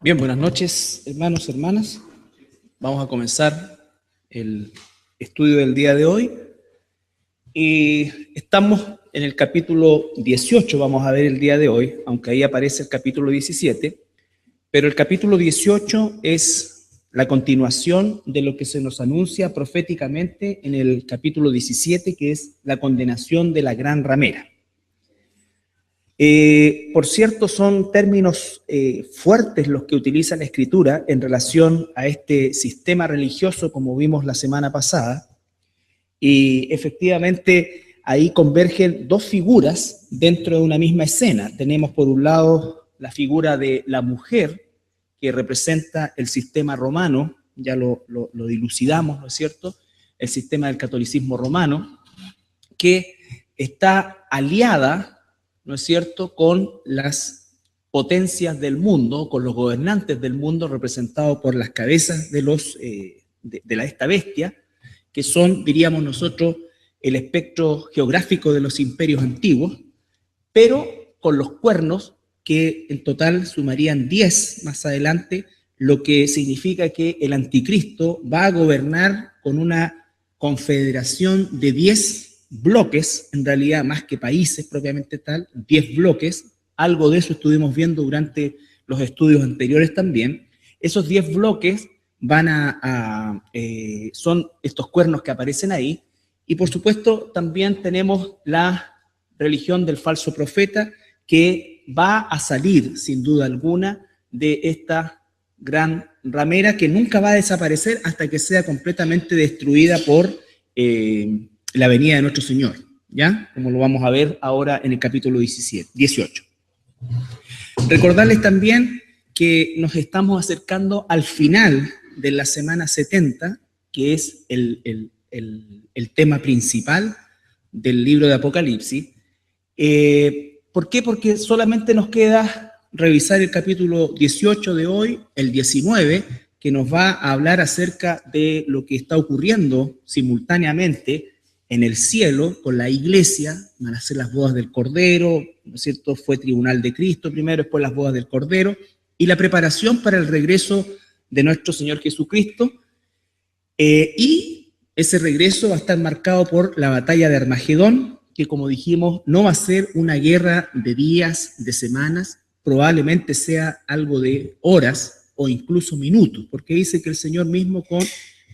Bien, buenas noches, hermanos, hermanas. Vamos a comenzar el estudio del día de hoy. Y estamos en el capítulo 18, vamos a ver el día de hoy, aunque ahí aparece el capítulo 17, pero el capítulo 18 es la continuación de lo que se nos anuncia proféticamente en el capítulo 17, que es la condenación de la gran ramera. Por cierto, son términos fuertes los que utiliza la Escritura en relación a este sistema religioso, como vimos la semana pasada, y efectivamente ahí convergen dos figuras dentro de una misma escena. Tenemos por un lado la figura de la mujer, que representa el sistema romano, ya lo dilucidamos, ¿no es cierto?, el sistema del catolicismo romano, que está aliada, ¿no es cierto?, con las potencias del mundo, con los gobernantes del mundo, representados por las cabezas de esta bestia, que son, diríamos nosotros, el espectro geográfico de los imperios antiguos, pero con los cuernos, que en total sumarían 10 más adelante, lo que significa que el anticristo va a gobernar con una confederación de 10 bloques, en realidad más que países propiamente tal, 10 bloques. Algo de eso estuvimos viendo durante los estudios anteriores también. Esos 10 bloques son estos cuernos que aparecen ahí, y por supuesto también tenemos la religión del falso profeta, que va a salir sin duda alguna de esta gran ramera, que nunca va a desaparecer hasta que sea completamente destruida por la venida de nuestro Señor, ¿ya? Como lo vamos a ver ahora en el capítulo 18. Recordarles también que nos estamos acercando al final de la semana 70, que es el tema principal del libro de Apocalipsis. ¿Por qué? Porque solamente nos queda revisar el capítulo 18 de hoy, el 19, que nos va a hablar acerca de lo que está ocurriendo simultáneamente en el cielo con la iglesia. Van a ser las bodas del Cordero, ¿no es cierto? Fue tribunal de Cristo primero, después las bodas del Cordero, y la preparación para el regreso de nuestro Señor Jesucristo. Y ese regreso va a estar marcado por la batalla de Armagedón, que, como dijimos, no va a ser una guerra de días, de semanas, probablemente sea algo de horas o incluso minutos, porque dice que el Señor mismo con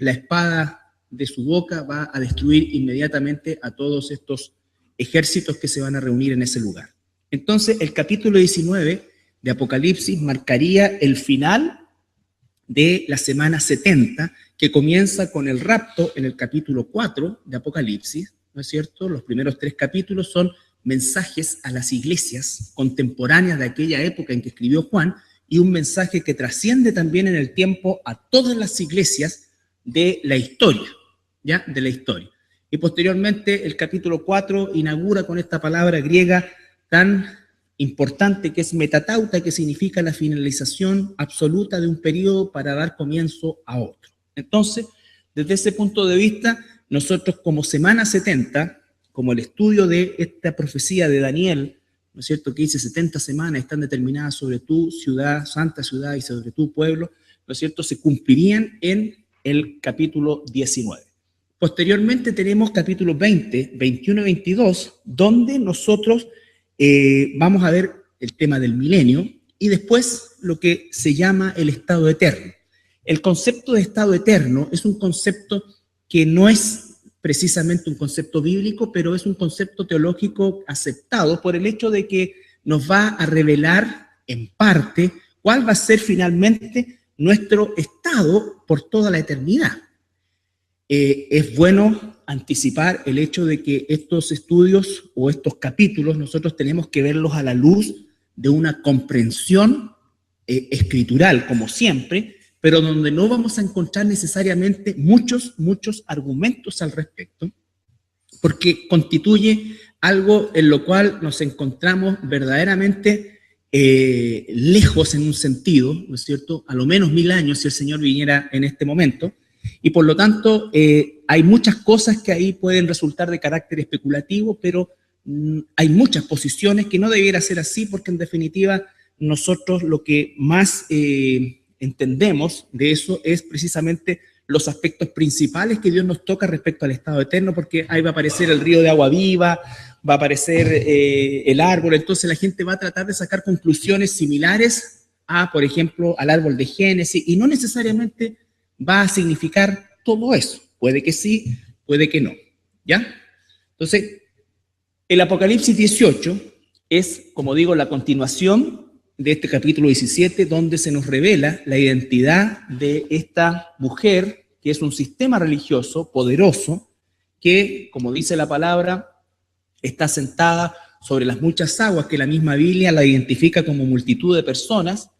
la espada de su boca va a destruir inmediatamente a todos estos ejércitos que se van a reunir en ese lugar. Entonces, el capítulo 19 de Apocalipsis marcaría el final de la semana 70, que comienza con el rapto en el capítulo 4 de Apocalipsis, ¿no es cierto? Los primeros 3 capítulos son mensajes a las iglesias contemporáneas de aquella época en que escribió Juan, y un mensaje que trasciende también en el tiempo a todas las iglesias de la historia, ¿ya? De la historia. Y posteriormente el capítulo 4 inaugura con esta palabra griega tan importante, que es metatauta, que significa la finalización absoluta de un periodo para dar comienzo a otro. Entonces, desde ese punto de vista, nosotros como semana 70, como el estudio de esta profecía de Daniel, ¿no es cierto?, que dice 70 semanas están determinadas sobre tu ciudad, santa ciudad, y sobre tu pueblo, ¿no es cierto?, se cumplirían en el capítulo 19. Posteriormente tenemos capítulos 20, 21 y 22, donde nosotros vamos a ver el tema del milenio y después lo que se llama el estado eterno. El concepto de estado eterno es un concepto que no es precisamente un concepto bíblico, pero es un concepto teológico aceptado por el hecho de que nos va a revelar en parte cuál va a ser finalmente nuestro estado por toda la eternidad. Es bueno anticipar el hecho de que estos estudios o estos capítulos nosotros tenemos que verlos a la luz de una comprensión escritural, como siempre, pero donde no vamos a encontrar necesariamente muchos argumentos al respecto, porque constituye algo en lo cual nos encontramos verdaderamente lejos en un sentido, ¿no es cierto?, a lo menos 1000 años si el Señor viniera en este momento. Y por lo tanto, hay muchas cosas que ahí pueden resultar de carácter especulativo, pero hay muchas posiciones que no debiera ser así, porque en definitiva nosotros lo que más entendemos de eso es precisamente los aspectos principales que Dios nos toca respecto al estado eterno, porque ahí va a aparecer el río de agua viva, va a aparecer el árbol, entonces la gente va a tratar de sacar conclusiones similares a, por ejemplo, al árbol de Génesis, y no necesariamente va a significar todo eso. Puede que sí, puede que no, ¿ya? Entonces, el Apocalipsis 18 es, como digo, la continuación de este capítulo 17, donde se nos revela la identidad de esta mujer, que es un sistema religioso poderoso, que, como dice la palabra, está sentada sobre las muchas aguas, que la misma Biblia la identifica como multitud de personas,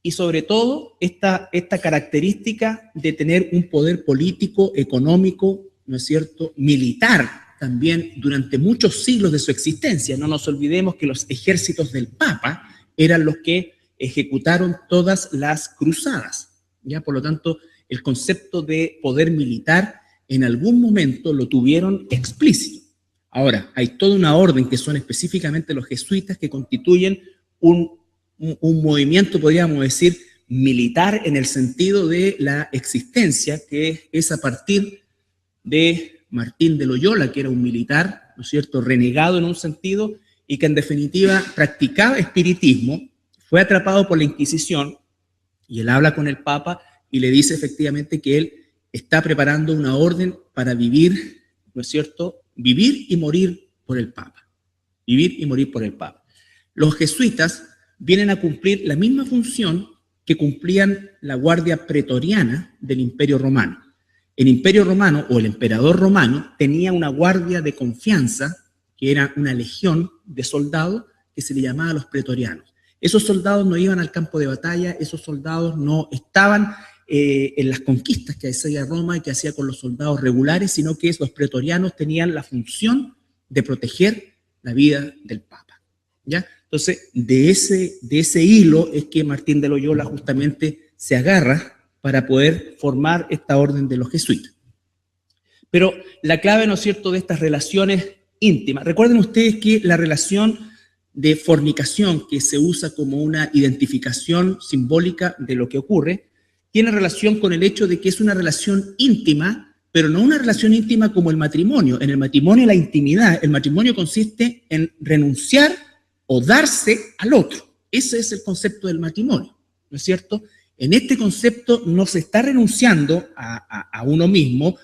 y sobre todo esta característica de tener un poder político, económico, ¿no es cierto?, militar también durante muchos siglos de su existencia. No nos olvidemos que los ejércitos del Papa eran los que ejecutaron todas las cruzadas, ¿ya? Por lo tanto, el concepto de poder militar en algún momento lo tuvieron explícito. Ahora, hay toda una orden que son específicamente los jesuitas que constituyen un movimiento, podríamos decir, militar en el sentido de la existencia, que es a partir de Martín de Loyola, que era un militar, ¿no es cierto?, renegado en un sentido, y que en definitiva practicaba espiritismo, fue atrapado por la Inquisición, y él habla con el Papa y le dice efectivamente que él está preparando una orden para vivir, ¿no es cierto?, vivir y morir por el Papa. Vivir y morir por el Papa. Los jesuitas vienen a cumplir la misma función que cumplían la guardia pretoriana del Imperio Romano. El Imperio Romano, o el emperador romano, tenía una guardia de confianza, que era una legión de soldados que se le llamaba los pretorianos. Esos soldados no iban al campo de batalla, esos soldados no estaban en las conquistas que hacía Roma y que hacía con los soldados regulares, sino que los pretorianos tenían la función de proteger la vida del Papa, ¿ya? Entonces, de ese hilo es que Martín de Loyola justamente se agarra para poder formar esta orden de los jesuitas. Pero la clave, ¿no es cierto?, de estas relaciones íntimas. Recuerden ustedes que la relación de fornicación, que se usa como una identificación simbólica de lo que ocurre, tiene relación con el hecho de que es una relación íntima, pero no una relación íntima como el matrimonio. En el matrimonio, la intimidad, el matrimonio consiste en renunciar o darse al otro. Ese es el concepto del matrimonio, ¿no es cierto? En este concepto no se está renunciando a uno mismo,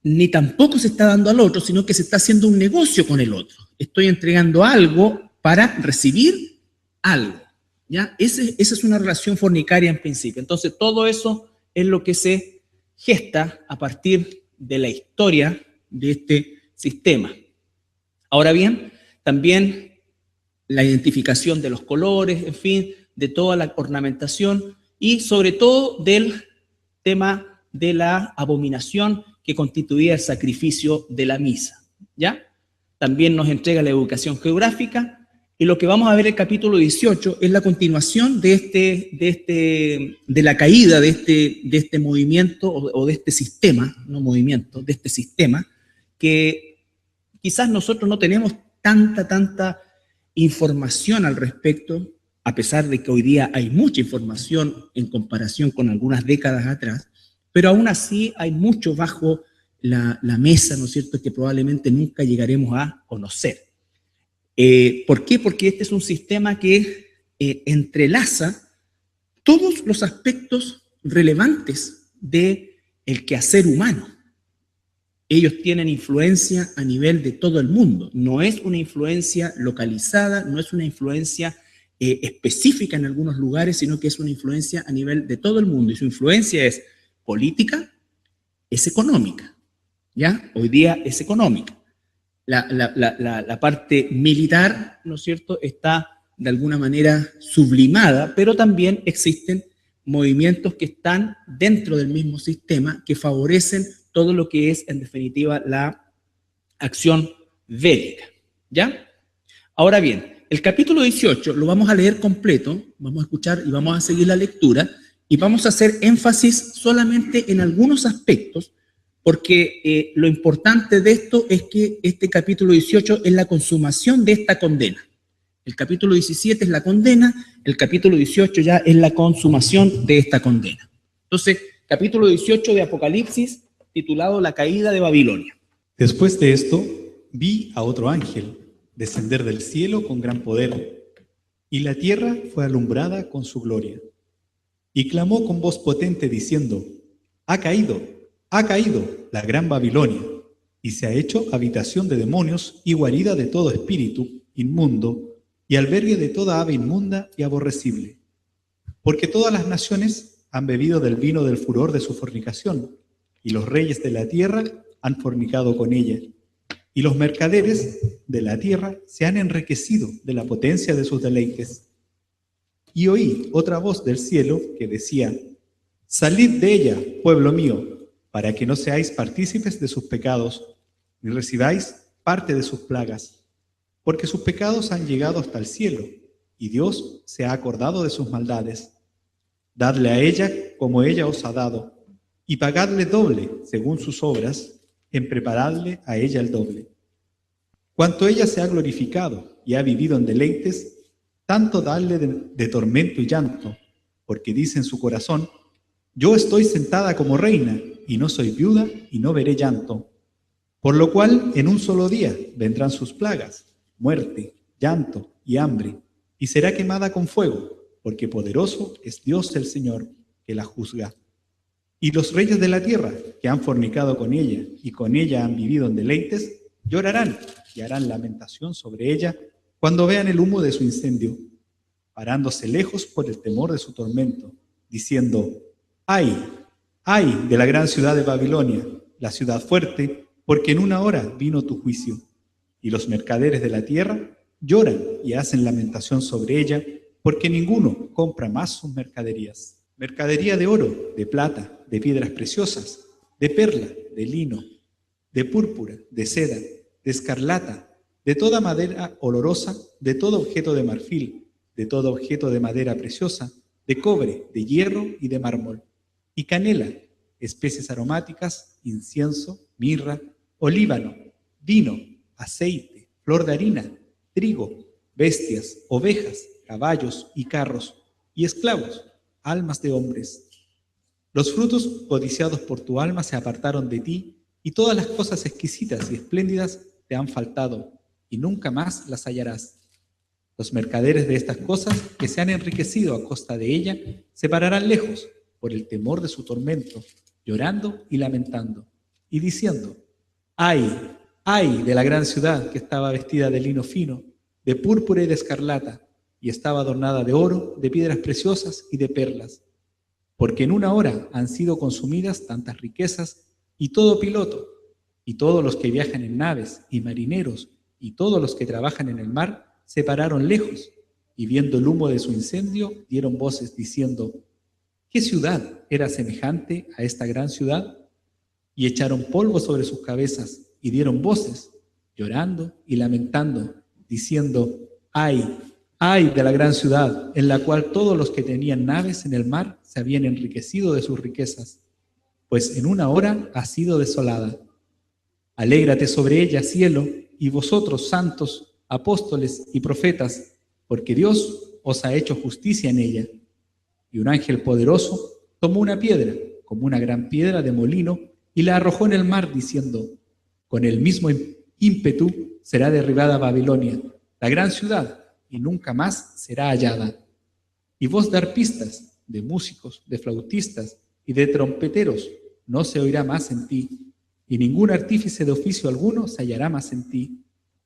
ni tampoco se está dando al otro, sino que se está haciendo un negocio con el otro. Estoy entregando algo para recibir algo, ¿ya? Esa es una relación fornicaria en principio. Entonces, todo eso es lo que se gesta a partir de la historia de este sistema. Ahora bien, también la identificación de los colores, en fin, de toda la ornamentación y sobre todo del tema de la abominación que constituía el sacrificio de la misa, ¿ya? También nos entrega la educación geográfica, y lo que vamos a ver en el capítulo 18 es la continuación de la caída de este movimiento o de este sistema, no movimiento, de este sistema, que quizás nosotros no tenemos tanta información al respecto, a pesar de que hoy día hay mucha información en comparación con algunas décadas atrás, pero aún así hay mucho bajo la mesa, ¿no es cierto?, que probablemente nunca llegaremos a conocer. ¿Por qué? Porque este es un sistema que entrelaza todos los aspectos relevantes del quehacer humano. Ellos tienen influencia a nivel de todo el mundo. No es una influencia localizada, no es una influencia específica en algunos lugares, sino que es una influencia a nivel de todo el mundo. Y su influencia es política, es económica, ¿ya? Hoy día es económica. La parte militar, ¿no es cierto?, está de alguna manera sublimada, pero también existen movimientos que están dentro del mismo sistema que favorecen todo lo que es, en definitiva, la acción bélica, ¿ya? Ahora bien, el capítulo 18 lo vamos a leer completo, vamos a escuchar y vamos a seguir la lectura, y vamos a hacer énfasis solamente en algunos aspectos, porque lo importante de esto es que este capítulo 18 es la consumación de esta condena. El capítulo 17 es la condena, el capítulo 18 ya es la consumación de esta condena. Entonces, capítulo 18 de Apocalipsis, titulado La caída de Babilonia. Después de esto, vi a otro ángel descender del cielo con gran poder, y la tierra fue alumbrada con su gloria. Y clamó con voz potente diciendo: ha caído la gran Babilonia, y se ha hecho habitación de demonios y guarida de todo espíritu inmundo, y albergue de toda ave inmunda y aborrecible. Porque todas las naciones han bebido del vino del furor de su fornicación, y los reyes de la tierra han fornicado con ella. Y los mercaderes de la tierra se han enriquecido de la potencia de sus deleites. Y oí otra voz del cielo que decía: salid de ella, pueblo mío, para que no seáis partícipes de sus pecados, ni recibáis parte de sus plagas, porque sus pecados han llegado hasta el cielo, y Dios se ha acordado de sus maldades. Dadle a ella como ella os ha dado, y pagadle doble según sus obras, en prepararle a ella el doble. Cuanto ella se ha glorificado y ha vivido en deleites, tanto dadle de tormento y llanto, porque dice en su corazón: yo estoy sentada como reina, y no soy viuda, y no veré llanto. Por lo cual, en un solo día vendrán sus plagas, muerte, llanto y hambre, y será quemada con fuego, porque poderoso es Dios el Señor, que la juzga. Y los reyes de la tierra, que han fornicado con ella, y con ella han vivido en deleites, llorarán y harán lamentación sobre ella cuando vean el humo de su incendio, parándose lejos por el temor de su tormento, diciendo: ¡ay, ay de la gran ciudad de Babilonia, la ciudad fuerte, porque en una hora vino tu juicio! Y los mercaderes de la tierra lloran y hacen lamentación sobre ella, porque ninguno compra más sus mercaderías. Mercadería de oro, de plata, de piedras preciosas, de perla, de lino, de púrpura, de seda, de escarlata, de toda madera olorosa, de todo objeto de marfil, de todo objeto de madera preciosa, de cobre, de hierro y de mármol, y canela, especies aromáticas, incienso, mirra, olíbano, vino, aceite, flor de harina, trigo, bestias, ovejas, caballos y carros, y esclavos, almas de hombres. Los frutos codiciados por tu alma se apartaron de ti, y todas las cosas exquisitas y espléndidas te han faltado, y nunca más las hallarás. Los mercaderes de estas cosas, que se han enriquecido a costa de ella, se pararán lejos por el temor de su tormento, llorando y lamentando, y diciendo: ¡ay, ay de la gran ciudad, que estaba vestida de lino fino, de púrpura y de escarlata, y estaba adornada de oro, de piedras preciosas y de perlas! Porque en una hora han sido consumidas tantas riquezas, y todo piloto, y todos los que viajan en naves, y marineros, y todos los que trabajan en el mar, se pararon lejos, y viendo el humo de su incendio, dieron voces diciendo: ¿qué ciudad era semejante a esta gran ciudad? Y echaron polvo sobre sus cabezas, y dieron voces, llorando y lamentando, diciendo: ¡ay, ay de la gran ciudad, en la cual todos los que tenían naves en el mar se habían enriquecido de sus riquezas! Pues en una hora ha sido desolada. Alégrate sobre ella, cielo, y vosotros, santos, apóstoles y profetas, porque Dios os ha hecho justicia en ella. Y un ángel poderoso tomó una piedra, como una gran piedra de molino, y la arrojó en el mar, diciendo: con el mismo ímpetu será derribada Babilonia, la gran ciudad, y nunca más será hallada. Y voz de arpistas, de músicos, de flautistas y de trompeteros no se oirá más en ti, y ningún artífice de oficio alguno se hallará más en ti,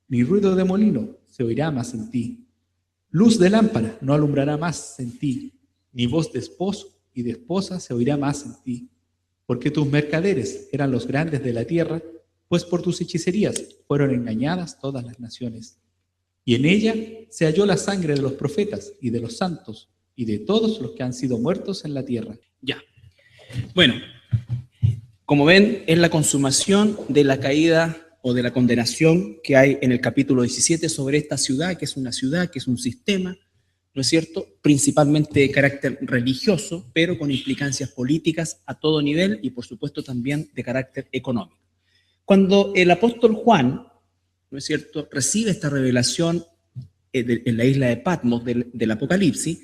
ni ruido de molino se oirá más en ti. Luz de lámpara no alumbrará más en ti, ni voz de esposo y de esposa se oirá más en ti, porque tus mercaderes eran los grandes de la tierra, pues por tus hechicerías fueron engañadas todas las naciones. Y en ella se halló la sangre de los profetas y de los santos y de todos los que han sido muertos en la tierra. Ya. Bueno, como ven, es la consumación de la caída o de la condenación que hay en el capítulo 17 sobre esta ciudad, que es una ciudad, que es un sistema, ¿no es cierto?, principalmente de carácter religioso, pero con implicancias políticas a todo nivel y, por supuesto, también de carácter económico. Cuando el apóstol Juan, ¿no es cierto?, recibe esta revelación en la isla de Patmos del Apocalipsis,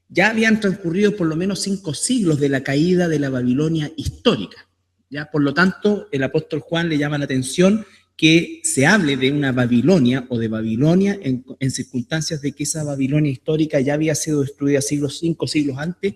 ya habían transcurrido por lo menos 5 siglos de la caída de la Babilonia histórica. ¿Ya? Por lo tanto, el apóstol Juan le llama la atención que se hable de una Babilonia o de Babilonia en circunstancias de que esa Babilonia histórica ya había sido destruida 5 siglos antes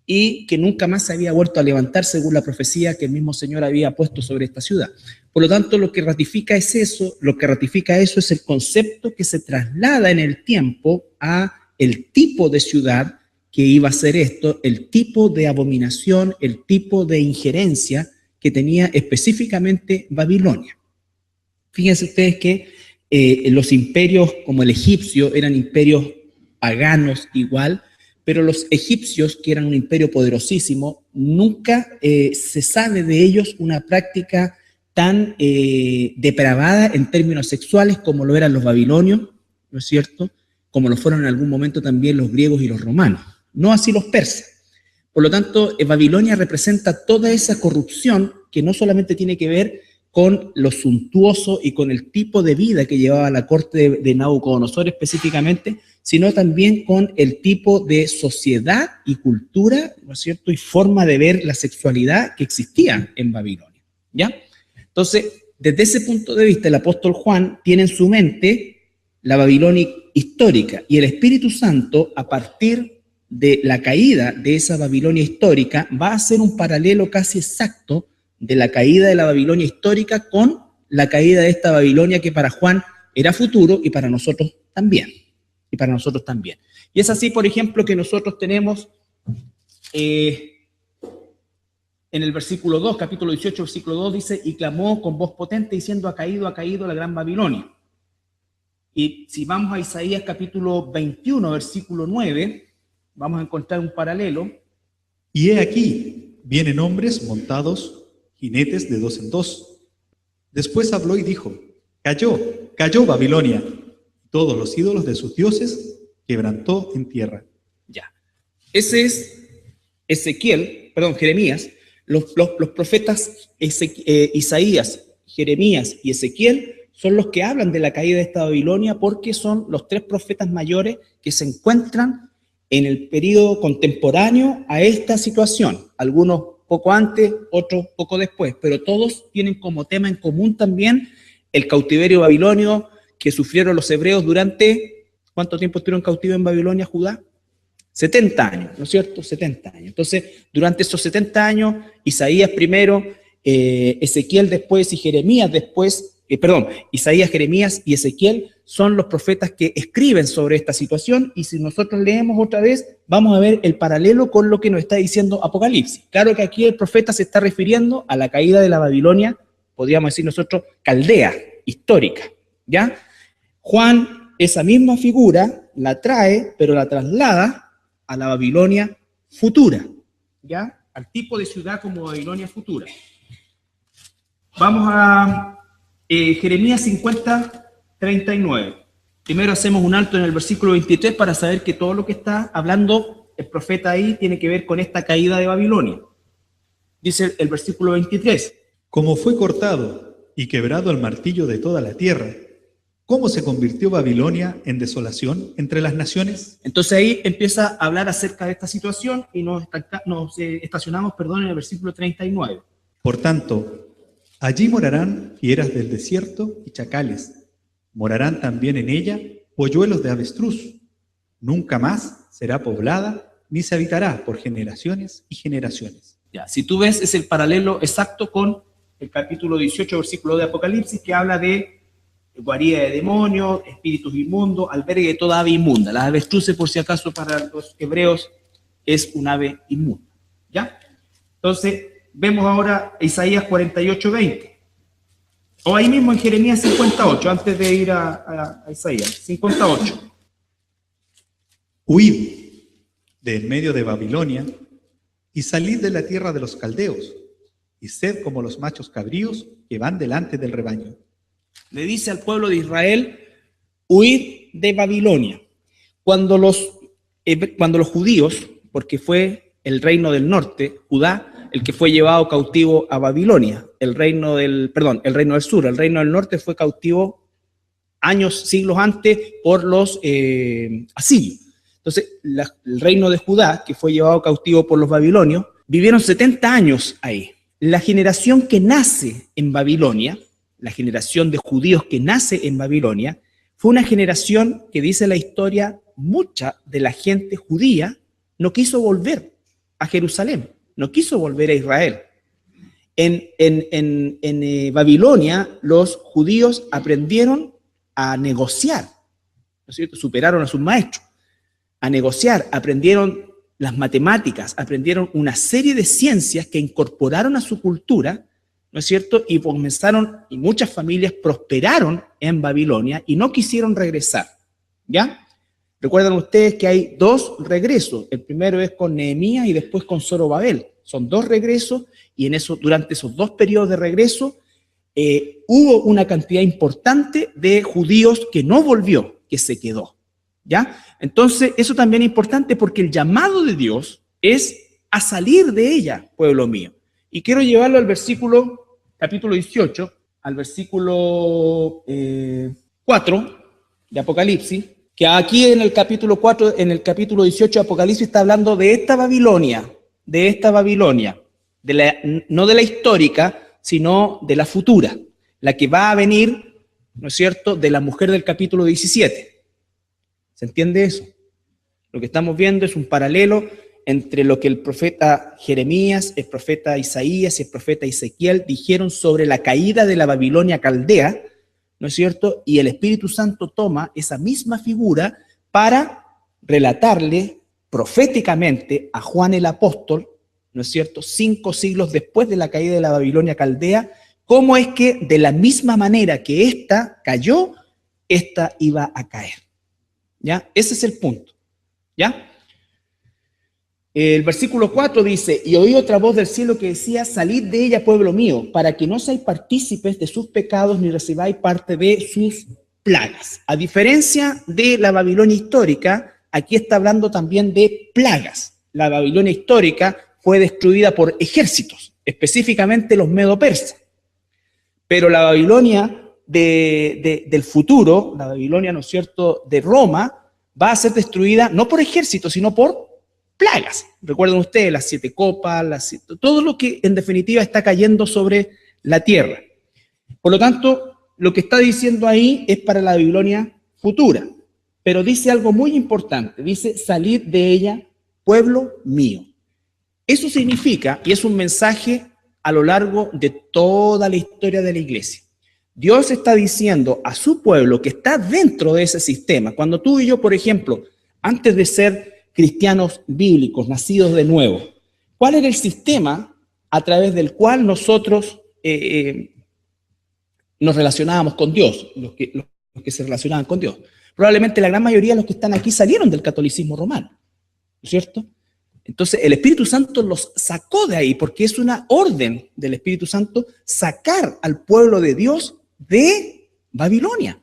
y que nunca más se había vuelto a levantar según la profecía que el mismo Señor había puesto sobre esta ciudad. Por lo tanto, lo que ratifica eso es el concepto que se traslada en el tiempo a el tipo de ciudad que iba a ser esto, el tipo de abominación, el tipo de injerencia que tenía específicamente Babilonia. Fíjense ustedes que los imperios como el egipcio eran imperios paganos igual, pero los egipcios, que eran un imperio poderosísimo, nunca se sabe de ellos una práctica tan depravada en términos sexuales como lo eran los babilonios, ¿no es cierto? Como lo fueron en algún momento también los griegos y los romanos. No así los persas. Por lo tanto, Babilonia representa toda esa corrupción que no solamente tiene que ver con lo suntuoso y con el tipo de vida que llevaba la corte de Nabucodonosor específicamente, sino también con el tipo de sociedad y cultura, ¿no es cierto?, y forma de ver la sexualidad que existía en Babilonia, ¿ya? Entonces, desde ese punto de vista, el apóstol Juan tiene en su mente la Babilonia histórica, y el Espíritu Santo, a partir de la caída de esa Babilonia histórica, va a hacer un paralelo casi exacto de la caída de la Babilonia histórica con la caída de esta Babilonia que para Juan era futuro y para nosotros también. Y es así, por ejemplo, que nosotros tenemos en el versículo 2, capítulo 18, versículo 2, dice, y clamó con voz potente diciendo, ha caído la gran Babilonia. Y si vamos a Isaías capítulo 21, versículo 9, vamos a encontrar un paralelo. Y he aquí, vienen hombres montados, jinetes de 2 en 2. Después habló y dijo, cayó Babilonia. Todos los ídolos de sus dioses quebrantó en tierra. Ya. Ese es Jeremías. Los profetas Isaías, Jeremías y Ezequiel son los que hablan de la caída de esta Babilonia porque son los 3 profetas mayores que se encuentran en el periodo contemporáneo a esta situación. Algunos poco antes, otros poco después, pero todos tienen como tema en común también el cautiverio babilonio que sufrieron los hebreos durante, ¿cuánto tiempo estuvieron cautivos en Babilonia, Judá? 70 años, ¿no es cierto? 70 años. Entonces, durante esos 70 años, Isaías primero, Ezequiel después y Jeremías después, Isaías, Jeremías y Ezequiel son los profetas que escriben sobre esta situación, y si nosotros leemos otra vez, vamos a ver el paralelo con lo que nos está diciendo Apocalipsis. Claro que aquí el profeta se está refiriendo a la caída de la Babilonia, podríamos decir nosotros, caldea, histórica, ¿ya? Juan, esa misma figura, la trae, pero la traslada a la Babilonia futura, ¿ya? Al tipo de ciudad como Babilonia futura. Vamos a Jeremías 50, 39. Primero hacemos un alto en el versículo 23 para saber que todo lo que está hablando el profeta ahí tiene que ver con esta caída de Babilonia. Dice el versículo 23. Como fue cortado y quebrado el martillo de toda la tierra, ¿cómo se convirtió Babilonia en desolación entre las naciones? Entonces ahí empieza a hablar acerca de esta situación y nos estacionamos en el versículo 39. Por tanto, allí morarán fieras del desierto y chacales. Morarán también en ella polluelos de avestruz. Nunca más será poblada ni se habitará por generaciones y generaciones. Ya, si tú ves, es el paralelo exacto con el capítulo 18, versículo de Apocalipsis, que habla de guarida de demonios, espíritus inmundos, albergue de toda ave inmunda. Las avestruces, por si acaso, para los hebreos es un ave inmunda. ¿Ya? Entonces, vemos ahora Isaías 48, 20. O ahí mismo en Jeremías 58, antes de ir a Isaías, 58. Huid de en medio de Babilonia y salid de la tierra de los caldeos y sed como los machos cabríos que van delante del rebaño. Le dice al pueblo de Israel, huid de Babilonia. Cuando los judíos, porque fue el reino del norte, Judá, el que fue llevado cautivo a Babilonia, el reino del sur, el reino del norte fue cautivo siglos antes, por los asirios. Entonces, el reino de Judá, que fue llevado cautivo por los babilonios, vivieron 70 años ahí. La generación que nace en Babilonia, la generación de judíos que nace en Babilonia, fue una generación que, dice la historia, mucha de la gente judía no quiso volver a Jerusalén, no quiso volver a Israel. En Babilonia, los judíos aprendieron a negociar, ¿no es cierto? Superaron a sus maestros, a negociar, aprendieron las matemáticas, aprendieron una serie de ciencias que incorporaron a su cultura, ¿no es cierto? Y comenzaron, y muchas familias prosperaron en Babilonia y no quisieron regresar, ¿ya? Recuerdan ustedes que hay 2 regresos. El primero es con Nehemías y después con Zorobabel. Son 2 regresos y durante esos 2 periodos de regreso hubo una cantidad importante de judíos que no volvió, que se quedó, ¿ya? Entonces, eso también es importante porque el llamado de Dios es a salir de ella, pueblo mío. Y quiero llevarlo al versículo, capítulo 18, al versículo 4 de Apocalipsis, que aquí en el capítulo 4, en el capítulo 18 de Apocalipsis está hablando de esta Babilonia, no de la histórica, sino de la futura, la que va a venir, ¿no es cierto?, de la mujer del capítulo 17. ¿Se entiende eso? Lo que estamos viendo es un paralelo entre lo que el profeta Jeremías, el profeta Isaías y el profeta Ezequiel dijeron sobre la caída de la Babilonia caldea, ¿no es cierto? Y el Espíritu Santo toma esa misma figura para relatarle proféticamente a Juan el apóstol, ¿no es cierto?, 5 siglos después de la caída de la Babilonia caldea, cómo es que de la misma manera que ésta cayó, ésta iba a caer. ¿Ya? Ese es el punto. ¿Ya? El versículo 4 dice, y oí otra voz del cielo que decía, salid de ella, pueblo mío, para que no seáis partícipes de sus pecados ni recibáis parte de sus plagas. A diferencia de la Babilonia histórica, aquí está hablando también de plagas. La Babilonia histórica fue destruida por ejércitos, específicamente los medo-persas. Pero la Babilonia del futuro, la Babilonia, ¿no es cierto?, de Roma, va a ser destruida no por ejércitos, sino por plagas. Recuerden ustedes las 7 copas, todo lo que en definitiva está cayendo sobre la tierra. Por lo tanto, lo que está diciendo ahí es para la Babilonia futura, pero dice algo muy importante, dice, salid de ella, pueblo mío. Eso significa, y es un mensaje a lo largo de toda la historia de la iglesia, Dios está diciendo a su pueblo que está dentro de ese sistema. Cuando tú y yo, por ejemplo, antes de ser cristianos bíblicos, nacidos de nuevo, ¿cuál era el sistema a través del cual nosotros nos relacionábamos con Dios, los que se relacionaban con Dios? Probablemente la gran mayoría de los que están aquí salieron del catolicismo romano, ¿no es cierto? Entonces el Espíritu Santo los sacó de ahí, porque es una orden del Espíritu Santo sacar al pueblo de Dios de Babilonia.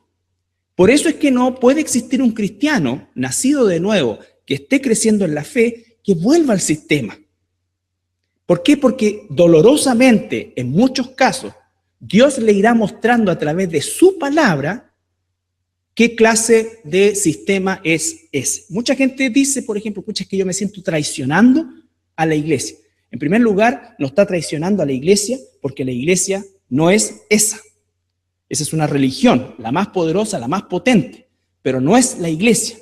Por eso es que no puede existir un cristiano nacido de nuevo que esté creciendo en la fe que vuelva al sistema. ¿Por qué? Porque dolorosamente, en muchos casos, Dios le irá mostrando a través de su palabra qué clase de sistema es ese. Mucha gente dice, por ejemplo, pucha, es que yo me siento traicionando a la iglesia. En primer lugar, no está traicionando a la iglesia porque la iglesia no es esa. Esa es una religión, la más poderosa, la más potente, pero no es la iglesia.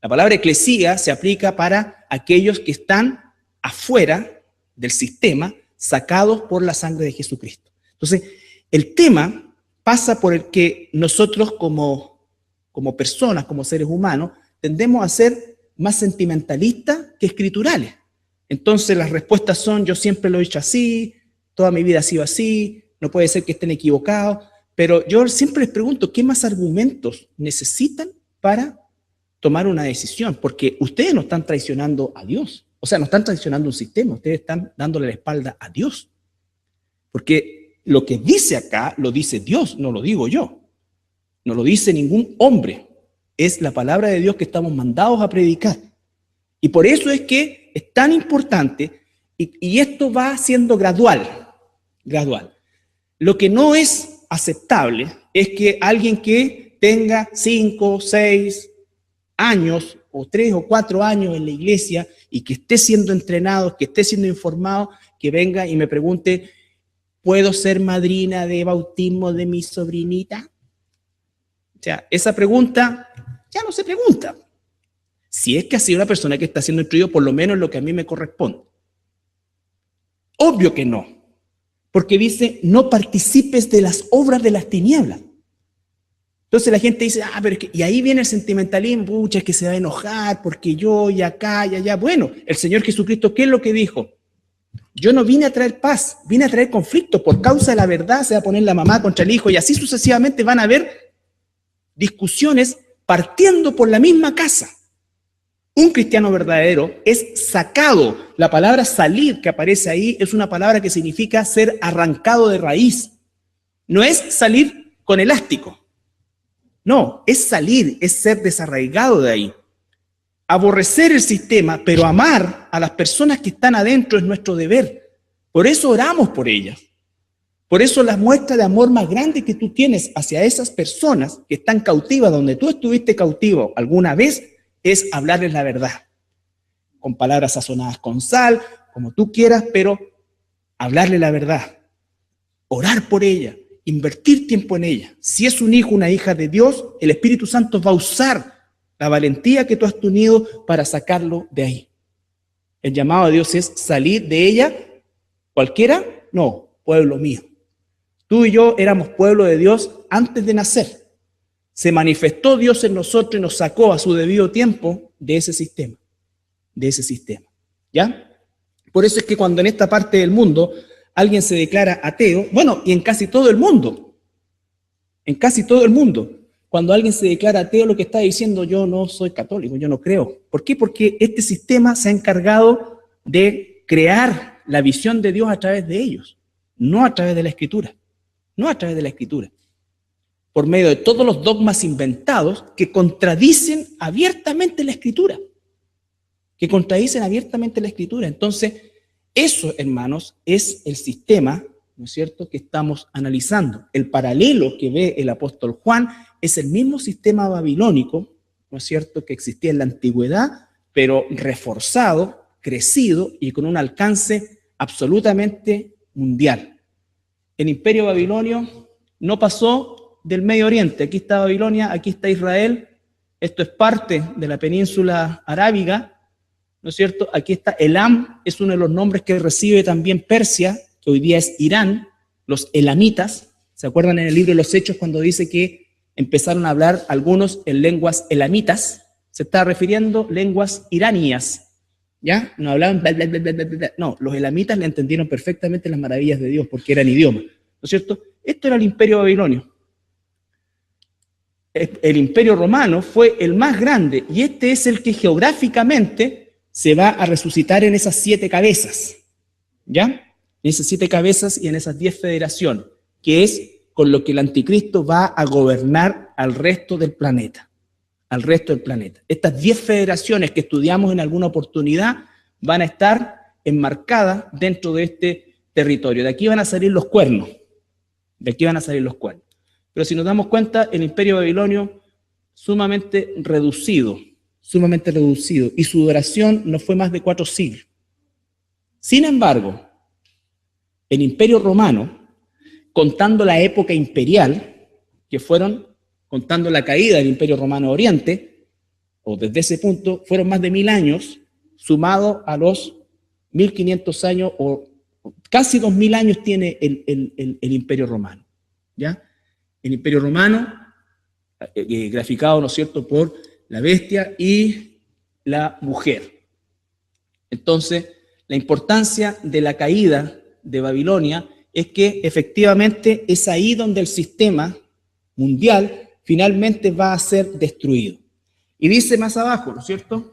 La palabra eclesía se aplica para aquellos que están afuera del sistema, sacados por la sangre de Jesucristo. Entonces, el tema pasa por el que nosotros como personas, como seres humanos, tendemos a ser más sentimentalistas que escriturales. Entonces las respuestas son, yo siempre lo he hecho así, toda mi vida ha sido así, no puede ser que estén equivocados, pero yo siempre les pregunto, ¿qué más argumentos necesitan para tomar una decisión? Porque ustedes no están traicionando a Dios, o sea, no están traicionando un sistema, ustedes están dándole la espalda a Dios. Porque lo que dice acá, lo dice Dios, no lo digo yo. No lo dice ningún hombre, es la palabra de Dios que estamos mandados a predicar. Y por eso es que es tan importante, y esto va siendo gradual. Lo que no es aceptable es que alguien que tenga 5, 6 años o 3 o 4 años en la iglesia y que esté siendo entrenado, que esté siendo informado, que venga y me pregunte, ¿puedo ser madrina de bautismo de mi sobrinita? O sea, esa pregunta ya no se pregunta. Si es que ha sido una persona que está siendo instruido, por lo menos lo que a mí me corresponde. Obvio que no. Porque dice, no participes de las obras de las tinieblas. Entonces la gente dice, pero es que, y ahí viene el sentimentalismo, pucha, es que se va a enojar porque yo y acá y allá. Bueno, el Señor Jesucristo, ¿qué es lo que dijo? Yo no vine a traer paz, vine a traer conflicto. Por causa de la verdad se va a poner la mamá contra el hijo y así sucesivamente van a haber discusiones partiendo por la misma casa. Un cristiano verdadero es sacado. La palabra salir que aparece ahí es una palabra que significa ser arrancado de raíz. No es salir con elástico. No, es salir, es ser desarraigado de ahí. Aborrecer el sistema, pero amar a las personas que están adentro es nuestro deber. Por eso oramos por ellas. Por eso la muestra de amor más grande que tú tienes hacia esas personas que están cautivas, donde tú estuviste cautivo alguna vez, es hablarles la verdad. Con palabras sazonadas con sal, como tú quieras, pero hablarle la verdad. Orar por ella. Invertir tiempo en ella. Si es un hijo, una hija de Dios, el Espíritu Santo va a usar la valentía que tú has tenido para sacarlo de ahí. El llamado de Dios es salir de ella. ¿Cualquiera? No, pueblo mío. Tú y yo éramos pueblo de Dios antes de nacer. Se manifestó Dios en nosotros y nos sacó a su debido tiempo de ese sistema. ¿Ya? Por eso es que cuando en esta parte del mundo alguien se declara ateo, bueno, y en casi todo el mundo, cuando alguien se declara ateo, lo que está diciendo, yo no soy católico, yo no creo. ¿Por qué? Porque este sistema se ha encargado de crear la visión de Dios a través de ellos, no a través de la Escritura, por medio de todos los dogmas inventados que contradicen abiertamente la Escritura, Entonces, eso, hermanos, es el sistema, ¿no es cierto?, que estamos analizando. El paralelo que ve el apóstol Juan es el mismo sistema babilónico, ¿no es cierto?, que existía en la antigüedad, pero reforzado, crecido y con un alcance absolutamente mundial. El imperio babilonio no pasó del Medio Oriente. Aquí está Babilonia, aquí está Israel. Esto es parte de la península arábiga, ¿no es cierto? Aquí está Elam, es uno de los nombres que recibe también Persia, que hoy día es Irán, los elamitas. ¿Se acuerdan en el libro de los Hechos cuando dice que empezaron a hablar algunos en lenguas elamitas? Se está refiriendo a lenguas iranías, ¿ya? No hablaban bla, bla, bla, bla, bla, bla. No, los elamitas le entendieron perfectamente las maravillas de Dios porque eran idiomas, ¿no es cierto? Esto era el imperio babilonio. El imperio romano fue el más grande y este es el que geográficamente se va a resucitar en esas 7 cabezas, ¿ya? En esas 7 cabezas y en esas 10 federaciones, que es con lo que el anticristo va a gobernar al resto del planeta. Estas 10 federaciones que estudiamos en alguna oportunidad van a estar enmarcadas dentro de este territorio. De aquí van a salir los cuernos. Pero si nos damos cuenta, el imperio babilonio sumamente reducido, y su duración no fue más de 4 siglos. Sin embargo, el imperio romano, contando la época imperial, que fueron, contando la caída del imperio romano Oriente, o desde ese punto, fueron más de 1000 años, sumado a los 1500 años, o casi 2000 años tiene el imperio romano, ¿ya? El imperio romano, graficado, ¿no es cierto?, por la bestia y la mujer. Entonces, la importancia de la caída de Babilonia es que efectivamente es ahí donde el sistema mundial finalmente va a ser destruido. Y dice más abajo, ¿no es cierto?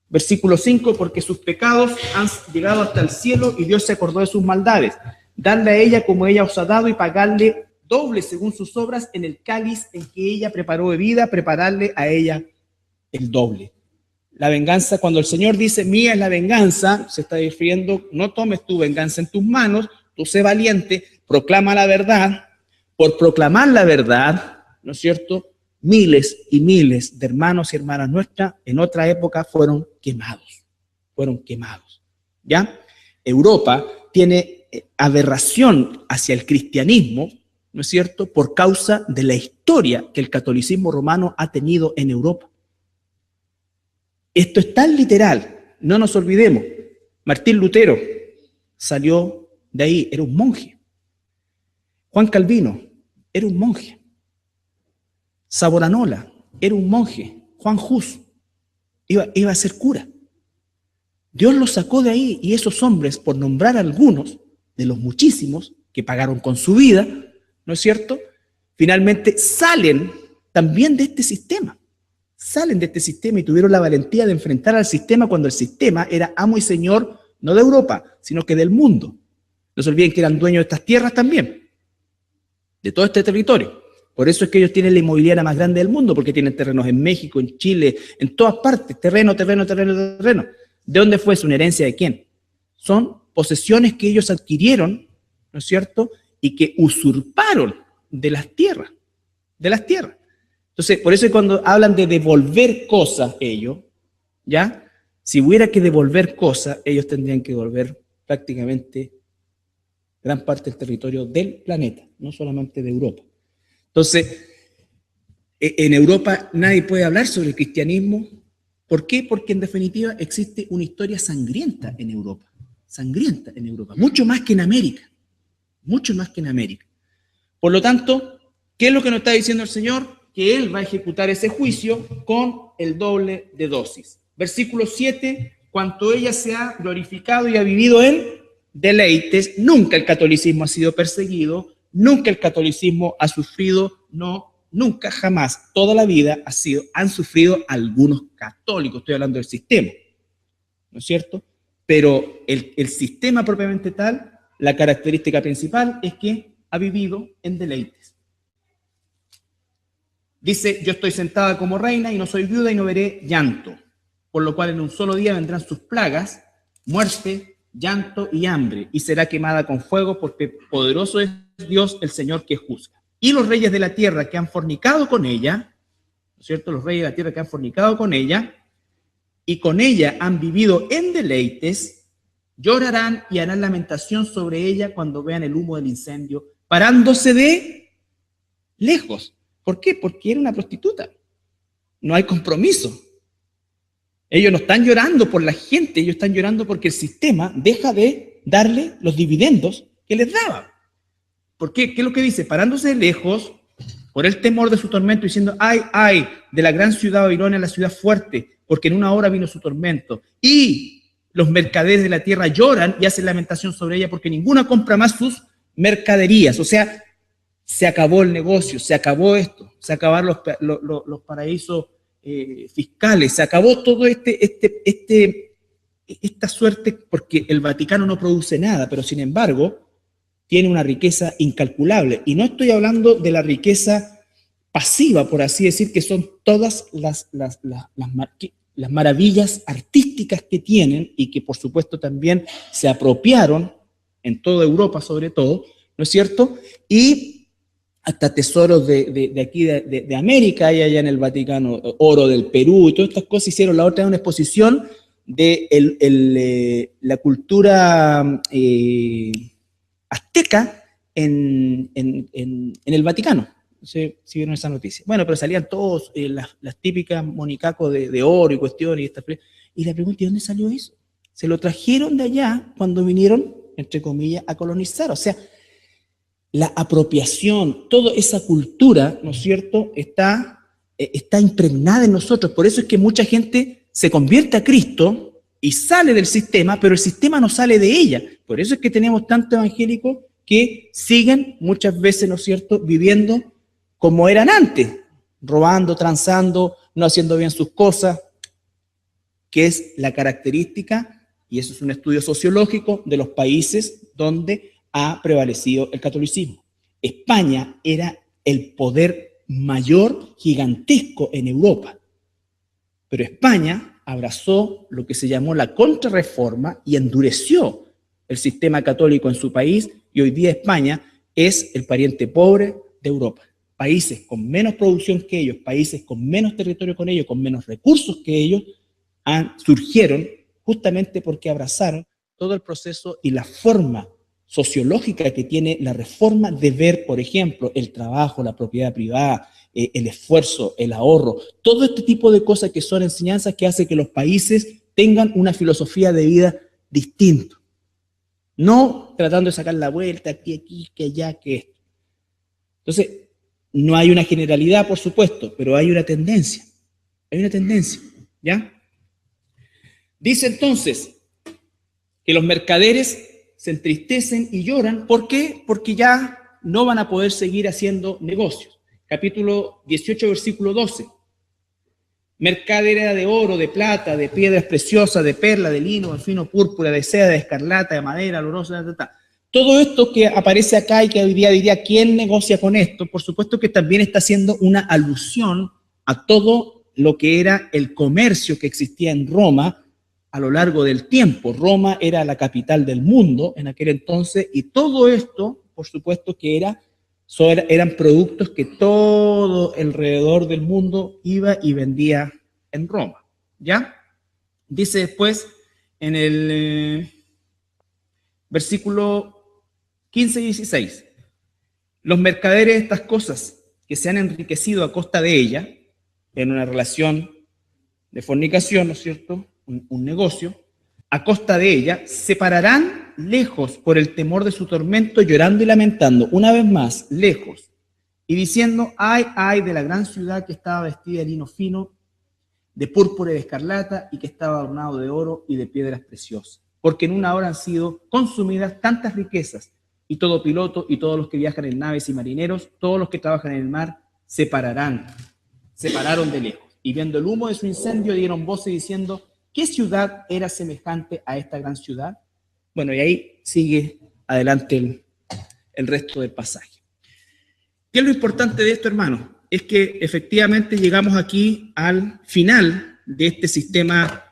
Versículo 5, porque sus pecados han llegado hasta el cielo y Dios se acordó de sus maldades. Darle a ella como ella os ha dado y pagarle doble según sus obras en el cáliz en que ella preparó bebida, prepararle a ella el doble. La venganza, cuando el Señor dice, mía es la venganza, se está refiriendo, no tomes tu venganza en tus manos, tú sé valiente, proclama la verdad. Por proclamar la verdad, ¿no es cierto?, miles y miles de hermanos y hermanas nuestras en otra época fueron quemados, ¿ya? Europa tiene aberración hacia el cristianismo, ¿no es cierto?, por causa de la historia que el catolicismo romano ha tenido en Europa. Esto es tan literal, no nos olvidemos. Martín Lutero salió de ahí, era un monje. Juan Calvino era un monje. Savonarola era un monje. Juan Hus iba a ser cura. Dios los sacó de ahí y esos hombres, por nombrar algunos de los muchísimos que pagaron con su vida, ¿no es cierto?, finalmente salen también de este sistema. Salen de este sistema y tuvieron la valentía de enfrentar al sistema cuando el sistema era amo y señor, no de Europa, sino que del mundo. No se olviden que eran dueños de estas tierras también, de todo este territorio. Por eso es que ellos tienen la inmobiliaria más grande del mundo, porque tienen terrenos en México, en Chile, en todas partes, terreno. ¿De dónde fue? ¿Es una herencia de quién? Son posesiones que ellos adquirieron, ¿no es cierto?, y que usurparon de las tierras. Entonces, por eso cuando hablan de devolver cosas ellos, ¿ya? Si hubiera que devolver cosas, ellos tendrían que devolver prácticamente gran parte del territorio del planeta, no solamente de Europa. Entonces, en Europa nadie puede hablar sobre el cristianismo. ¿Por qué? Porque en definitiva existe una historia sangrienta en Europa, mucho más que en América. Por lo tanto, ¿qué es lo que nos está diciendo el Señor? Que Él va a ejecutar ese juicio con el doble de dosis. Versículo 7, cuanto ella se ha glorificado y ha vivido en deleites, nunca el catolicismo ha sido perseguido, nunca el catolicismo ha sufrido, nunca, jamás, toda la vida han sufrido algunos católicos, estoy hablando del sistema, ¿no es cierto? Pero el sistema propiamente tal, la característica principal es que ha vivido en deleites. Dice, yo estoy sentada como reina y no soy viuda y no veré llanto, por lo cual en un solo día vendrán sus plagas, muerte, llanto y hambre, y será quemada con fuego, porque poderoso es Dios el Señor que juzga. Y los reyes de la tierra que han fornicado con ella, ¿no es cierto? Los reyes de la tierra que han fornicado con ella, y con ella han vivido en deleites, llorarán y harán lamentación sobre ella cuando vean el humo del incendio, parándose de lejos. ¿Por qué? Porque era una prostituta. No hay compromiso. Ellos no están llorando por la gente, ellos están llorando porque el sistema deja de darle los dividendos que les daba. ¿Por qué? ¿Qué es lo que dice? Parándose de lejos, por el temor de su tormento, diciendo, ay, de la gran ciudad Babilonia, la ciudad fuerte, porque en una hora vino su tormento. Y los mercaderes de la tierra lloran y hacen lamentación sobre ella, porque ninguna compra más sus mercaderías. O sea, se acabó el negocio, se acabó esto, se acabaron los paraísos fiscales, se acabó todo esta suerte, porque el Vaticano no produce nada, pero sin embargo tiene una riqueza incalculable. Y no estoy hablando de la riqueza pasiva, por así decir, que son todas las maravillas artísticas que tienen y que por supuesto también se apropiaron en toda Europa sobre todo, ¿no es cierto? Y hasta tesoros de aquí, de América, hay allá en el Vaticano, oro del Perú y todas estas cosas. Hicieron la otra una exposición de la cultura azteca en el Vaticano. No sé si vieron esa noticia. Bueno, pero salían todos las típicas monicacos de oro y cuestiones. Y la pregunta, ¿de dónde salió eso? Se lo trajeron de allá cuando vinieron, entre comillas, a colonizar. O sea, la apropiación, toda esa cultura, ¿no es cierto?, está impregnada en nosotros. Por eso es que mucha gente se convierte a Cristo y sale del sistema, pero el sistema no sale de ella. Por eso es que tenemos tantos evangélicos que siguen muchas veces, ¿no es cierto?, viviendo como eran antes, robando, transando, no haciendo bien sus cosas, que es la característica, y eso es un estudio sociológico, de los países donde ha prevalecido el catolicismo. España era el poder mayor, gigantesco en Europa, pero España abrazó lo que se llamó la contrarreforma y endureció el sistema católico en su país, y hoy día España es el pariente pobre de Europa. países con menos producción que ellos, países con menos territorio con ellos, con menos recursos que ellos, surgieron justamente porque abrazaron todo el proceso y la forma sociológica que tiene la reforma de ver, por ejemplo, el trabajo, la propiedad privada, el esfuerzo, el ahorro, todo este tipo de cosas que son enseñanzas que hacen que los países tengan una filosofía de vida distinta. No tratando de sacar la vuelta, aquí, que allá, que esto. Entonces, no hay una generalidad, por supuesto, pero hay una tendencia. Hay una tendencia, ¿ya? Dice entonces que los mercaderes se entristecen y lloran. ¿Por qué? Porque ya no van a poder seguir haciendo negocios. Capítulo 18, versículo 12. Mercadera de oro, de plata, de piedras preciosas, de perla, de lino, de fino púrpura, de seda, de escarlata, de madera, olorosa, Todo esto que aparece acá y que hoy día diría, ¿quién negocia con esto? Por supuesto que también está haciendo una alusión a todo lo que era el comercio que existía en Roma a lo largo del tiempo. Roma era la capital del mundo en aquel entonces y todo esto, por supuesto que eran productos que todo alrededor del mundo iba y vendía en Roma, ¿ya? Dice después en el versículo 15 y 16, los mercaderes de estas cosas que se han enriquecido a costa de ella, en una relación de fornicación, ¿no es cierto?, un negocio, a costa de ella, se pararán lejos por el temor de su tormento, llorando y lamentando, una vez más, lejos, y diciendo, ay, ay de la gran ciudad que estaba vestida de lino fino, de púrpura y de escarlata, y que estaba adornado de oro y de piedras preciosas, porque en una hora han sido consumidas tantas riquezas, y todo piloto, y todos los que viajan en naves y marineros, todos los que trabajan en el mar, se pararon de lejos, y viendo el humo de su incendio, dieron voces diciendo, ¿qué ciudad era semejante a esta gran ciudad? Bueno, y ahí sigue adelante el resto del pasaje. ¿Qué es lo importante de esto, hermanos? Es que efectivamente llegamos aquí al final de este sistema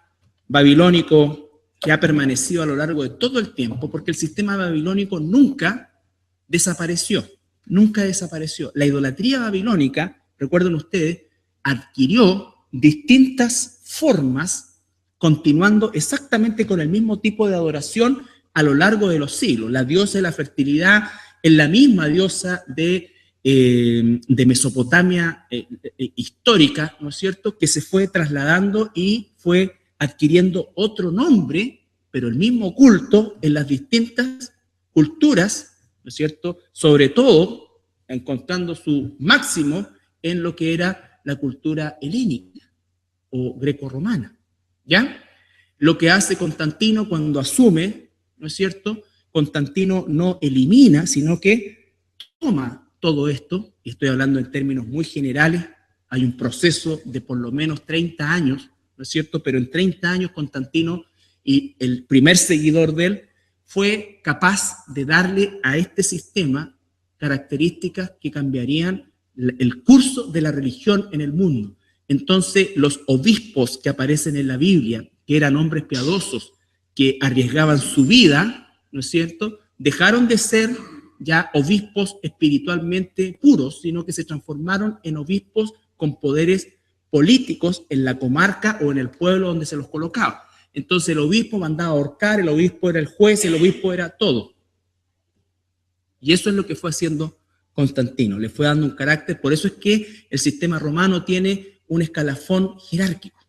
babilónico que ha permanecido a lo largo de todo el tiempo, porque el sistema babilónico nunca desapareció, nunca desapareció. La idolatría babilónica, recuerden ustedes, adquirió distintas formas continuando exactamente con el mismo tipo de adoración a lo largo de los siglos. La diosa de la fertilidad es la misma diosa de Mesopotamia histórica, ¿no es cierto?, que se fue trasladando y fue adquiriendo otro nombre, pero el mismo culto en las distintas culturas, ¿no es cierto?, sobre todo encontrando su máximo en lo que era la cultura helénica o grecorromana. ¿Ya? Lo que hace Constantino cuando asume, ¿no es cierto? Constantino no elimina, sino que toma todo esto, y estoy hablando en términos muy generales, hay un proceso de por lo menos 30 años, ¿no es cierto? Pero en 30 años Constantino y el primer seguidor de él fue capaz de darle a este sistema características que cambiarían el curso de la religión en el mundo. Entonces, los obispos que aparecen en la Biblia, que eran hombres piadosos, que arriesgaban su vida, ¿no es cierto?, dejaron de ser ya obispos espiritualmente puros, sino que se transformaron en obispos con poderes políticos en la comarca o en el pueblo donde se los colocaba. Entonces, el obispo mandaba a ahorcar, el obispo era el juez, el obispo era todo. Y eso es lo que fue haciendo Constantino, le fue dando un carácter. Por eso es que el sistema romano tiene un escalafón jerárquico,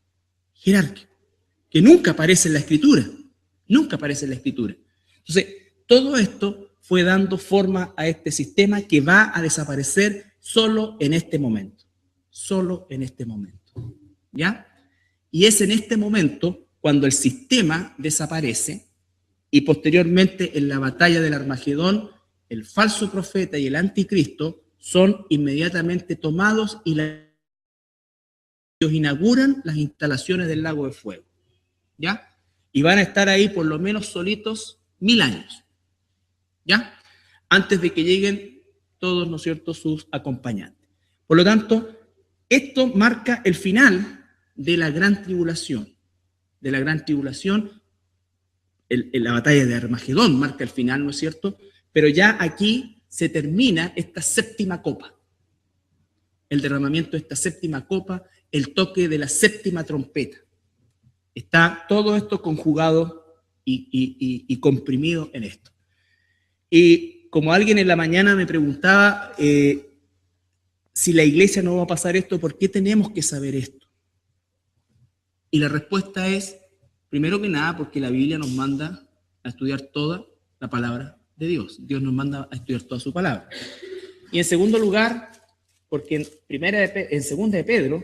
que nunca aparece en la Escritura, Entonces, todo esto fue dando forma a este sistema que va a desaparecer solo en este momento, ¿ya? Y es en este momento cuando el sistema desaparece y posteriormente en la batalla del Armagedón, el falso profeta y el anticristo son inmediatamente tomados y ellos inauguran las instalaciones del lago de fuego, ¿ya? Y van a estar ahí por lo menos solitos 1000 años, ¿ya? Antes de que lleguen todos, ¿no es cierto?, sus acompañantes. Por lo tanto, esto marca el final de la gran tribulación. La batalla de Armagedón marca el final, ¿no es cierto? Pero ya aquí se termina esta séptima copa. el derramamiento de esta séptima copa, el toque de la séptima trompeta. Está todo esto conjugado y comprimido en esto. Y como alguien en la mañana me preguntaba, si la iglesia no va a pasar esto, ¿por qué tenemos que saber esto? Y la respuesta es, primero que nada, porque la Biblia nos manda a estudiar toda la palabra de Dios. Dios nos manda a estudiar toda su palabra. Y en segundo lugar, porque en segunda de Pedro,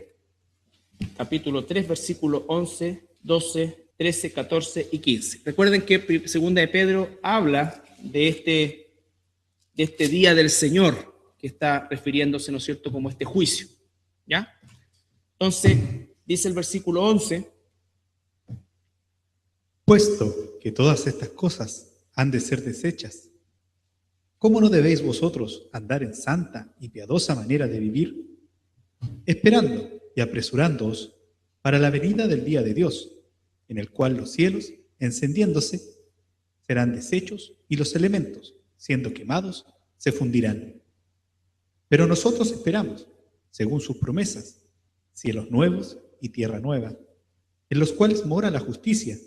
capítulo 3, versículos 11, 12, 13, 14 y 15. Recuerden que segunda de Pedro habla de este día del Señor, que está refiriéndose, ¿no es cierto?, como este juicio, ¿ya? Entonces, dice el versículo 11, puesto que todas estas cosas han de ser deshechas, ¿cómo no debéis vosotros andar en santa y piadosa manera de vivir, esperando y apresurándoos para la venida del día de Dios, en el cual los cielos, encendiéndose, serán deshechos y los elementos, siendo quemados, se fundirán? Pero nosotros esperamos, según sus promesas, cielos nuevos y tierra nueva, en los cuales mora la justicia.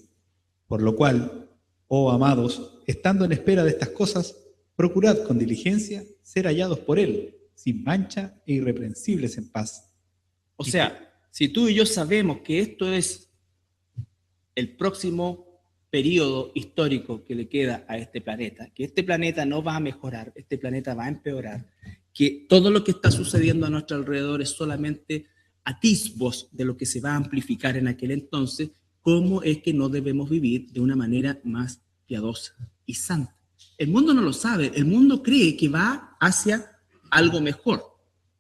Por lo cual, oh amados, estando en espera de estas cosas, procurad con diligencia ser hallados por Él, sin mancha e irreprensibles en paz. O sea, si tú y yo sabemos que esto es el próximo periodo histórico que le queda a este planeta, que este planeta no va a mejorar, este planeta va a empeorar, que todo lo que está sucediendo a nuestro alrededor es solamente atisbos de lo que se va a amplificar en aquel entonces, ¿cómo es que no debemos vivir de una manera más piadosa y santa? El mundo no lo sabe, el mundo cree que va hacia algo mejor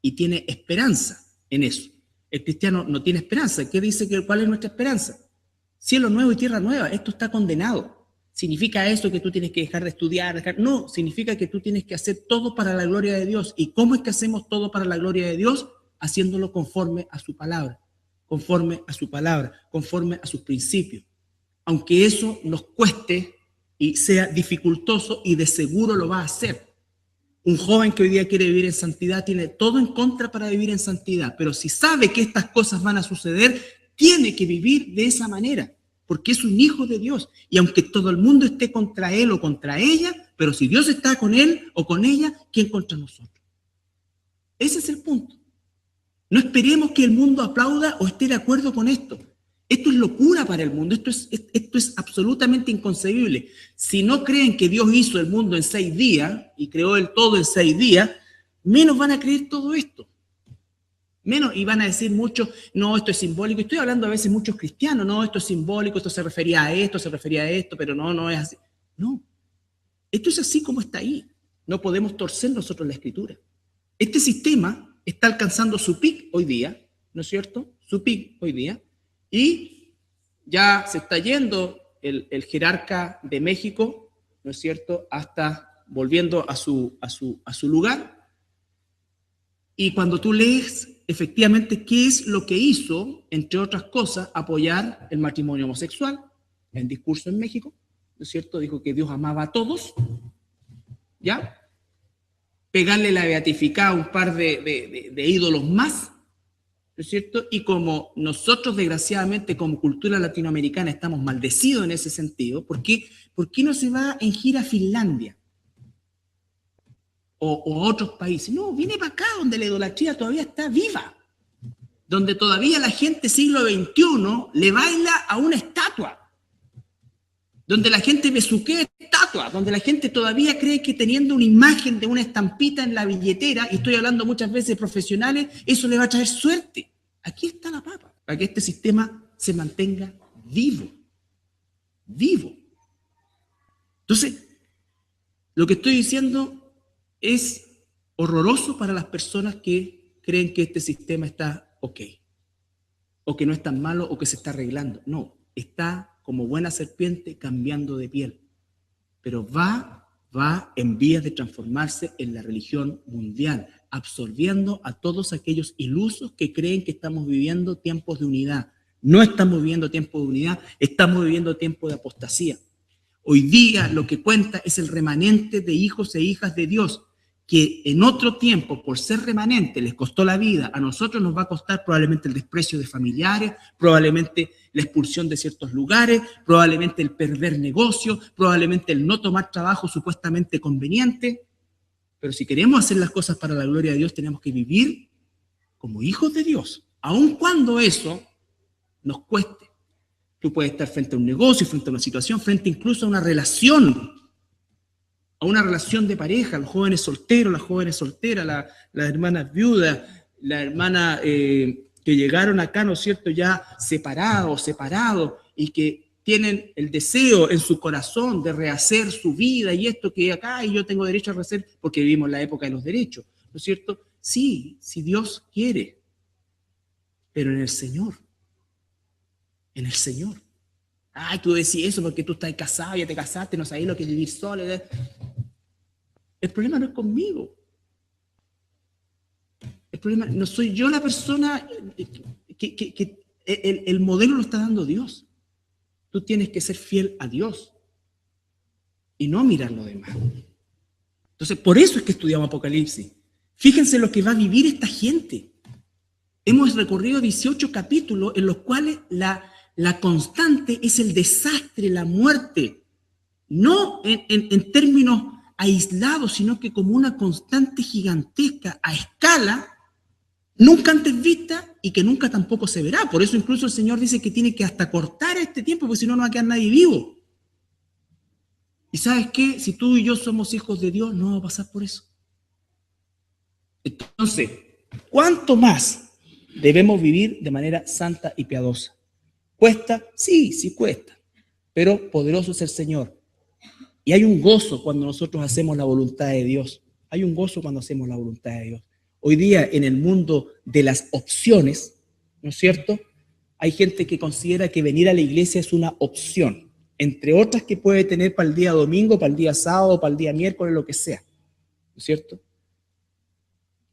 y tiene esperanza en eso. El cristiano no tiene esperanza. ¿Qué dice? ¿Cuál es nuestra esperanza? Cielo nuevo y tierra nueva. Esto está condenado. ¿Significa eso que tú tienes que dejar de estudiar? No, significa que tú tienes que hacer todo para la gloria de Dios. ¿Y cómo es que hacemos todo para la gloria de Dios? Haciéndolo conforme a su palabra, conforme a su palabra, conforme a sus principios. Aunque eso nos cueste y sea dificultoso, y de seguro lo va a hacer. Un joven que hoy día quiere vivir en santidad tiene todo en contra para vivir en santidad, pero si sabe que estas cosas van a suceder, tiene que vivir de esa manera, porque es un hijo de Dios. Y aunque todo el mundo esté contra él o contra ella, pero si Dios está con él o con ella, ¿quién contra nosotros? Ese es el punto. No esperemos que el mundo aplauda o esté de acuerdo con esto. Esto es locura para el mundo, esto es absolutamente inconcebible. Si no creen que Dios hizo el mundo en 6 días y creó el todo en 6 días, menos van a creer todo esto. Menos, y van a decir muchos, no, esto es simbólico. Estoy hablando a veces muchos cristianos, no, esto es simbólico, esto se refería a esto, pero no es así. No, esto es así como está ahí. No podemos torcer nosotros la Escritura. Este sistema está alcanzando su pic hoy día, ¿no es cierto? Su pic hoy día. Y ya se está yendo el jerarca de México, ¿no es cierto?, hasta volviendo a su lugar. Y cuando tú lees efectivamente qué es lo que hizo, entre otras cosas, apoyar el matrimonio homosexual, en discurso en México, ¿no es cierto?, dijo que Dios amaba a todos, ¿ya? Pegarle la beatificada a un par de ídolos más, ¿no es cierto? Y como nosotros, desgraciadamente, como cultura latinoamericana, estamos maldecidos en ese sentido, ¿por qué no se va en gira a Finlandia? O a otros países. No, viene para acá, donde la idolatría todavía está viva, donde todavía la gente siglo XXI le baila a una estatua, donde la gente besuquea estatuas, donde la gente todavía cree que teniendo una imagen de una estampita en la billetera, y estoy hablando muchas veces de profesionales, eso le va a traer suerte. Aquí está la papa, para que este sistema se mantenga vivo. Vivo. Entonces, lo que estoy diciendo es horroroso para las personas que creen que este sistema está ok, o que no es tan malo, o que se está arreglando. No, está como buena serpiente cambiando de piel, pero va en vías de transformarse en la religión mundial, absorbiendo a todos aquellos ilusos que creen que estamos viviendo tiempos de unidad. No estamos viviendo tiempos de unidad, estamos viviendo tiempos de apostasía. Hoy día lo que cuenta es el remanente de hijos e hijas de Dios, que en otro tiempo, por ser remanente, les costó la vida, a nosotros nos va a costar probablemente el desprecio de familiares, probablemente la expulsión de ciertos lugares, probablemente el perder negocios, probablemente el no tomar trabajo supuestamente conveniente. Pero si queremos hacer las cosas para la gloria de Dios, tenemos que vivir como hijos de Dios, aun cuando eso nos cueste. Tú puedes estar frente a un negocio, frente a una situación, frente incluso a una relación de pareja, los jóvenes solteros, las jóvenes solteras, las hermanas viudas, la hermana que llegaron acá, ¿no es cierto?, ya separados, y que tienen el deseo en su corazón de rehacer su vida y esto que acá y yo tengo derecho a rehacer porque vivimos la época de los derechos, ¿no es cierto? Sí, si Dios quiere, pero en el Señor. En el Señor. Ay, tú decís eso porque tú estás casado, ya te casaste, no sabés lo que es vivir solo. El problema no es conmigo. El problema no soy yo la persona que el modelo lo está dando Dios. Tú tienes que ser fiel a Dios y no mirar lo demás. Entonces, por eso es que estudiamos Apocalipsis. Fíjense lo que va a vivir esta gente. Hemos recorrido 18 capítulos en los cuales la constante es el desastre, la muerte. No en términos aislados, sino que como una constante gigantesca a escala nunca antes vista y que nunca tampoco se verá. Por eso incluso el Señor dice que tiene que hasta cortar este tiempo, porque si no, no va a quedar nadie vivo. ¿Y sabes qué? Si tú y yo somos hijos de Dios, no vamos a pasar por eso. Entonces, ¿cuánto más debemos vivir de manera santa y piadosa? ¿Cuesta? Sí, sí cuesta, pero poderoso es el Señor. Y hay un gozo cuando nosotros hacemos la voluntad de Dios. Hay un gozo cuando hacemos la voluntad de Dios. Hoy día, en el mundo de las opciones, ¿no es cierto?, hay gente que considera que venir a la iglesia es una opción, entre otras que puede tener para el día domingo, para el día sábado, para el día miércoles, lo que sea, ¿no es cierto?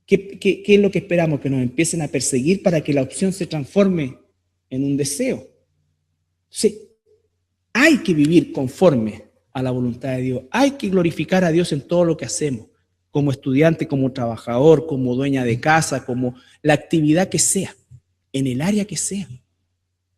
¿Qué es lo que esperamos? Que nos empiecen a perseguir para que la opción se transforme en un deseo. Sí, hay que vivir conforme a la voluntad de Dios. Hay que glorificar a Dios en todo lo que hacemos, como estudiante, como trabajador, como dueña de casa, como la actividad que sea, en el área que sea.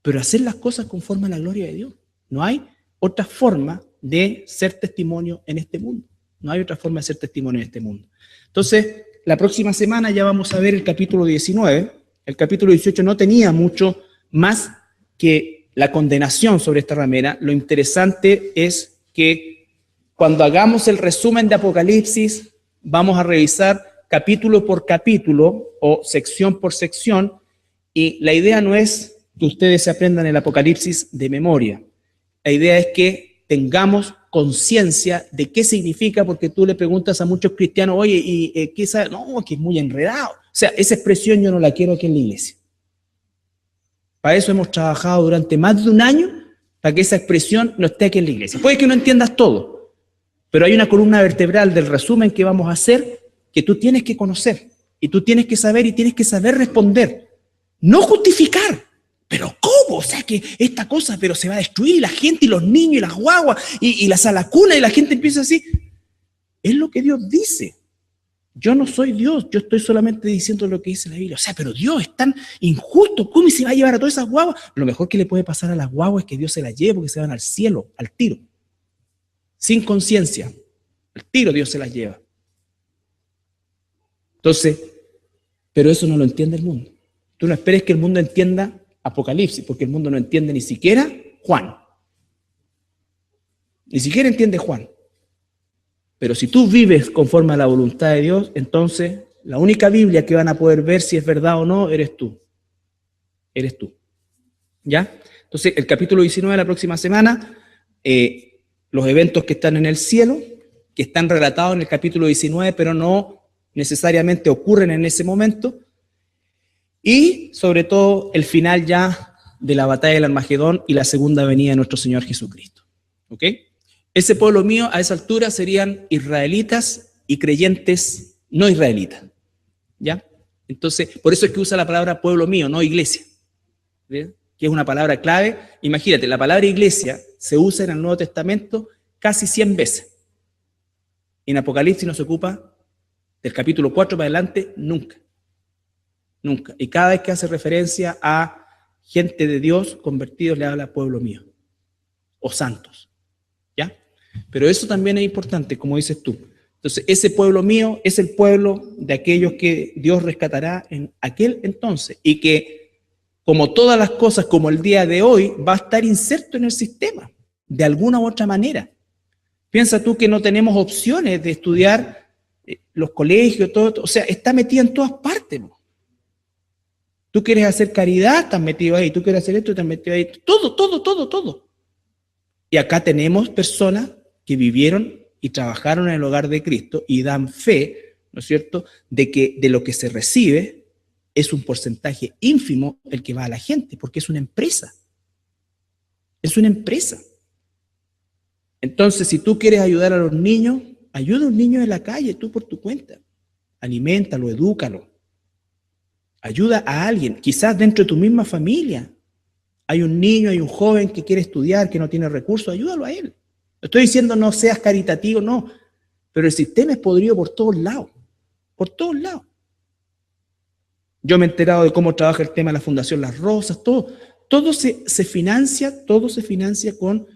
Pero hacer las cosas conforme a la gloria de Dios. No hay otra forma de ser testimonio en este mundo. No hay otra forma de ser testimonio en este mundo. Entonces, la próxima semana ya vamos a ver el capítulo 19. El capítulo 18 no tenía mucho más que la condenación sobre esta ramera. Lo interesante es que cuando hagamos el resumen de Apocalipsis, vamos a revisar capítulo por capítulo o sección por sección, y la idea no es que ustedes se aprendan el Apocalipsis de memoria. La idea es que tengamos conciencia de qué significa, porque tú le preguntas a muchos cristianos, oye, ¿y qué sabe? No, que es muy enredado. O sea, esa expresión yo no la quiero aquí en la iglesia. Para eso hemos trabajado durante más de un año, para que esa expresión no esté aquí en la iglesia. Puede que no entiendas todo, pero hay una columna vertebral del resumen que vamos a hacer que tú tienes que conocer, y tú tienes que saber y tienes que saber responder. No justificar, pero ¿cómo? O sea, que esta cosa, pero se va a destruir, y la gente, y los niños, y las guaguas, y las alacunas, y la gente empieza así. Es lo que Dios dice. Yo no soy Dios, yo estoy solamente diciendo lo que dice la Biblia. O sea, pero Dios es tan injusto, ¿cómo se va a llevar a todas esas guaguas? Lo mejor que le puede pasar a las guaguas es que Dios se las lleve, porque se van al cielo, al tiro. Sin conciencia, al tiro Dios se las lleva. Entonces, pero eso no lo entiende el mundo. Tú no esperes que el mundo entienda Apocalipsis, porque el mundo no entiende ni siquiera Juan. Ni siquiera entiende Juan. Pero si tú vives conforme a la voluntad de Dios, entonces la única Biblia que van a poder ver si es verdad o no eres tú. Eres tú. ¿Ya? Entonces, el capítulo 19 de la próxima semana, los eventos que están en el cielo, que están relatados en el capítulo 19, pero no necesariamente ocurren en ese momento. Y, sobre todo, el final ya de la batalla del Armagedón y la segunda venida de nuestro Señor Jesucristo. ¿Ok? Ese pueblo mío, a esa altura, serían israelitas y creyentes no israelitas. ¿Ya? Entonces, por eso es que usa la palabra pueblo mío, no iglesia. ¿Bien? Que es una palabra clave. Imagínate, la palabra iglesia se usa en el Nuevo Testamento casi 100 veces. En Apocalipsis no se ocupa Del capítulo 4 para adelante, nunca. Nunca. Y cada vez que hace referencia a gente de Dios convertidos, le habla pueblo mío. O santos. ¿Ya? Pero eso también es importante, como dices tú. Entonces, ese pueblo mío es el pueblo de aquellos que Dios rescatará en aquel entonces. Y que, como todas las cosas, como el día de hoy, va a estar inserto en el sistema. De alguna u otra manera. Piensa tú que no tenemos opciones de estudiar los colegios, todo, o sea, está metida en todas partes. ¿No? Tú quieres hacer caridad, estás metido ahí. Tú quieres hacer esto, estás metido ahí. Todo. Y acá tenemos personas que vivieron y trabajaron en el hogar de Cristo y dan fe, ¿no es cierto?, de que de lo que se recibe es un porcentaje ínfimo el que va a la gente, porque es una empresa. Es una empresa. Entonces, si tú quieres ayudar a los niños, ayuda a un niño en la calle, tú por tu cuenta. Aliméntalo, edúcalo. Ayuda a alguien, quizás dentro de tu misma familia. Hay un niño, hay un joven que quiere estudiar, que no tiene recursos, ayúdalo a él. No estoy diciendo no seas caritativo, no. Pero el sistema es podrido por todos lados. Por todos lados. Yo me he enterado de cómo trabaja el tema de la Fundación Las Rosas, todo. Todo se financia con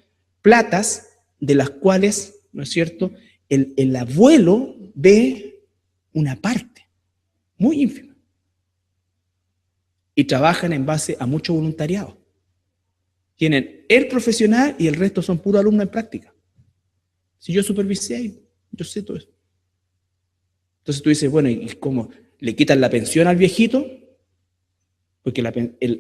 platas de las cuales, ¿no es cierto?, el abuelo ve una parte muy ínfima. Y trabajan en base a mucho voluntariado. Tienen el profesional y el resto son puros alumnos en práctica. Si yo supervisé, yo sé todo eso. Entonces tú dices, bueno, ¿y cómo? ¿Le quitan la pensión al viejito? Porque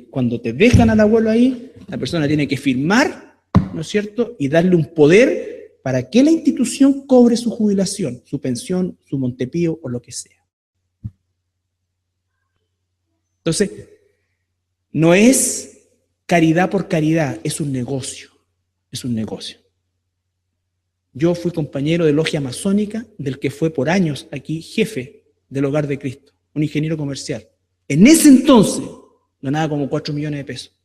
cuando te dejan al abuelo ahí, la persona tiene que firmar, ¿no es cierto?, y darle un poder para que la institución cobre su jubilación, su pensión, su montepío o lo que sea. Entonces, no es caridad por caridad, es un negocio. Es un negocio. Yo fui compañero de logia masónica, del que fue por años aquí jefe del Hogar de Cristo, un ingeniero comercial. En ese entonces ganaba como 4 millones de pesos.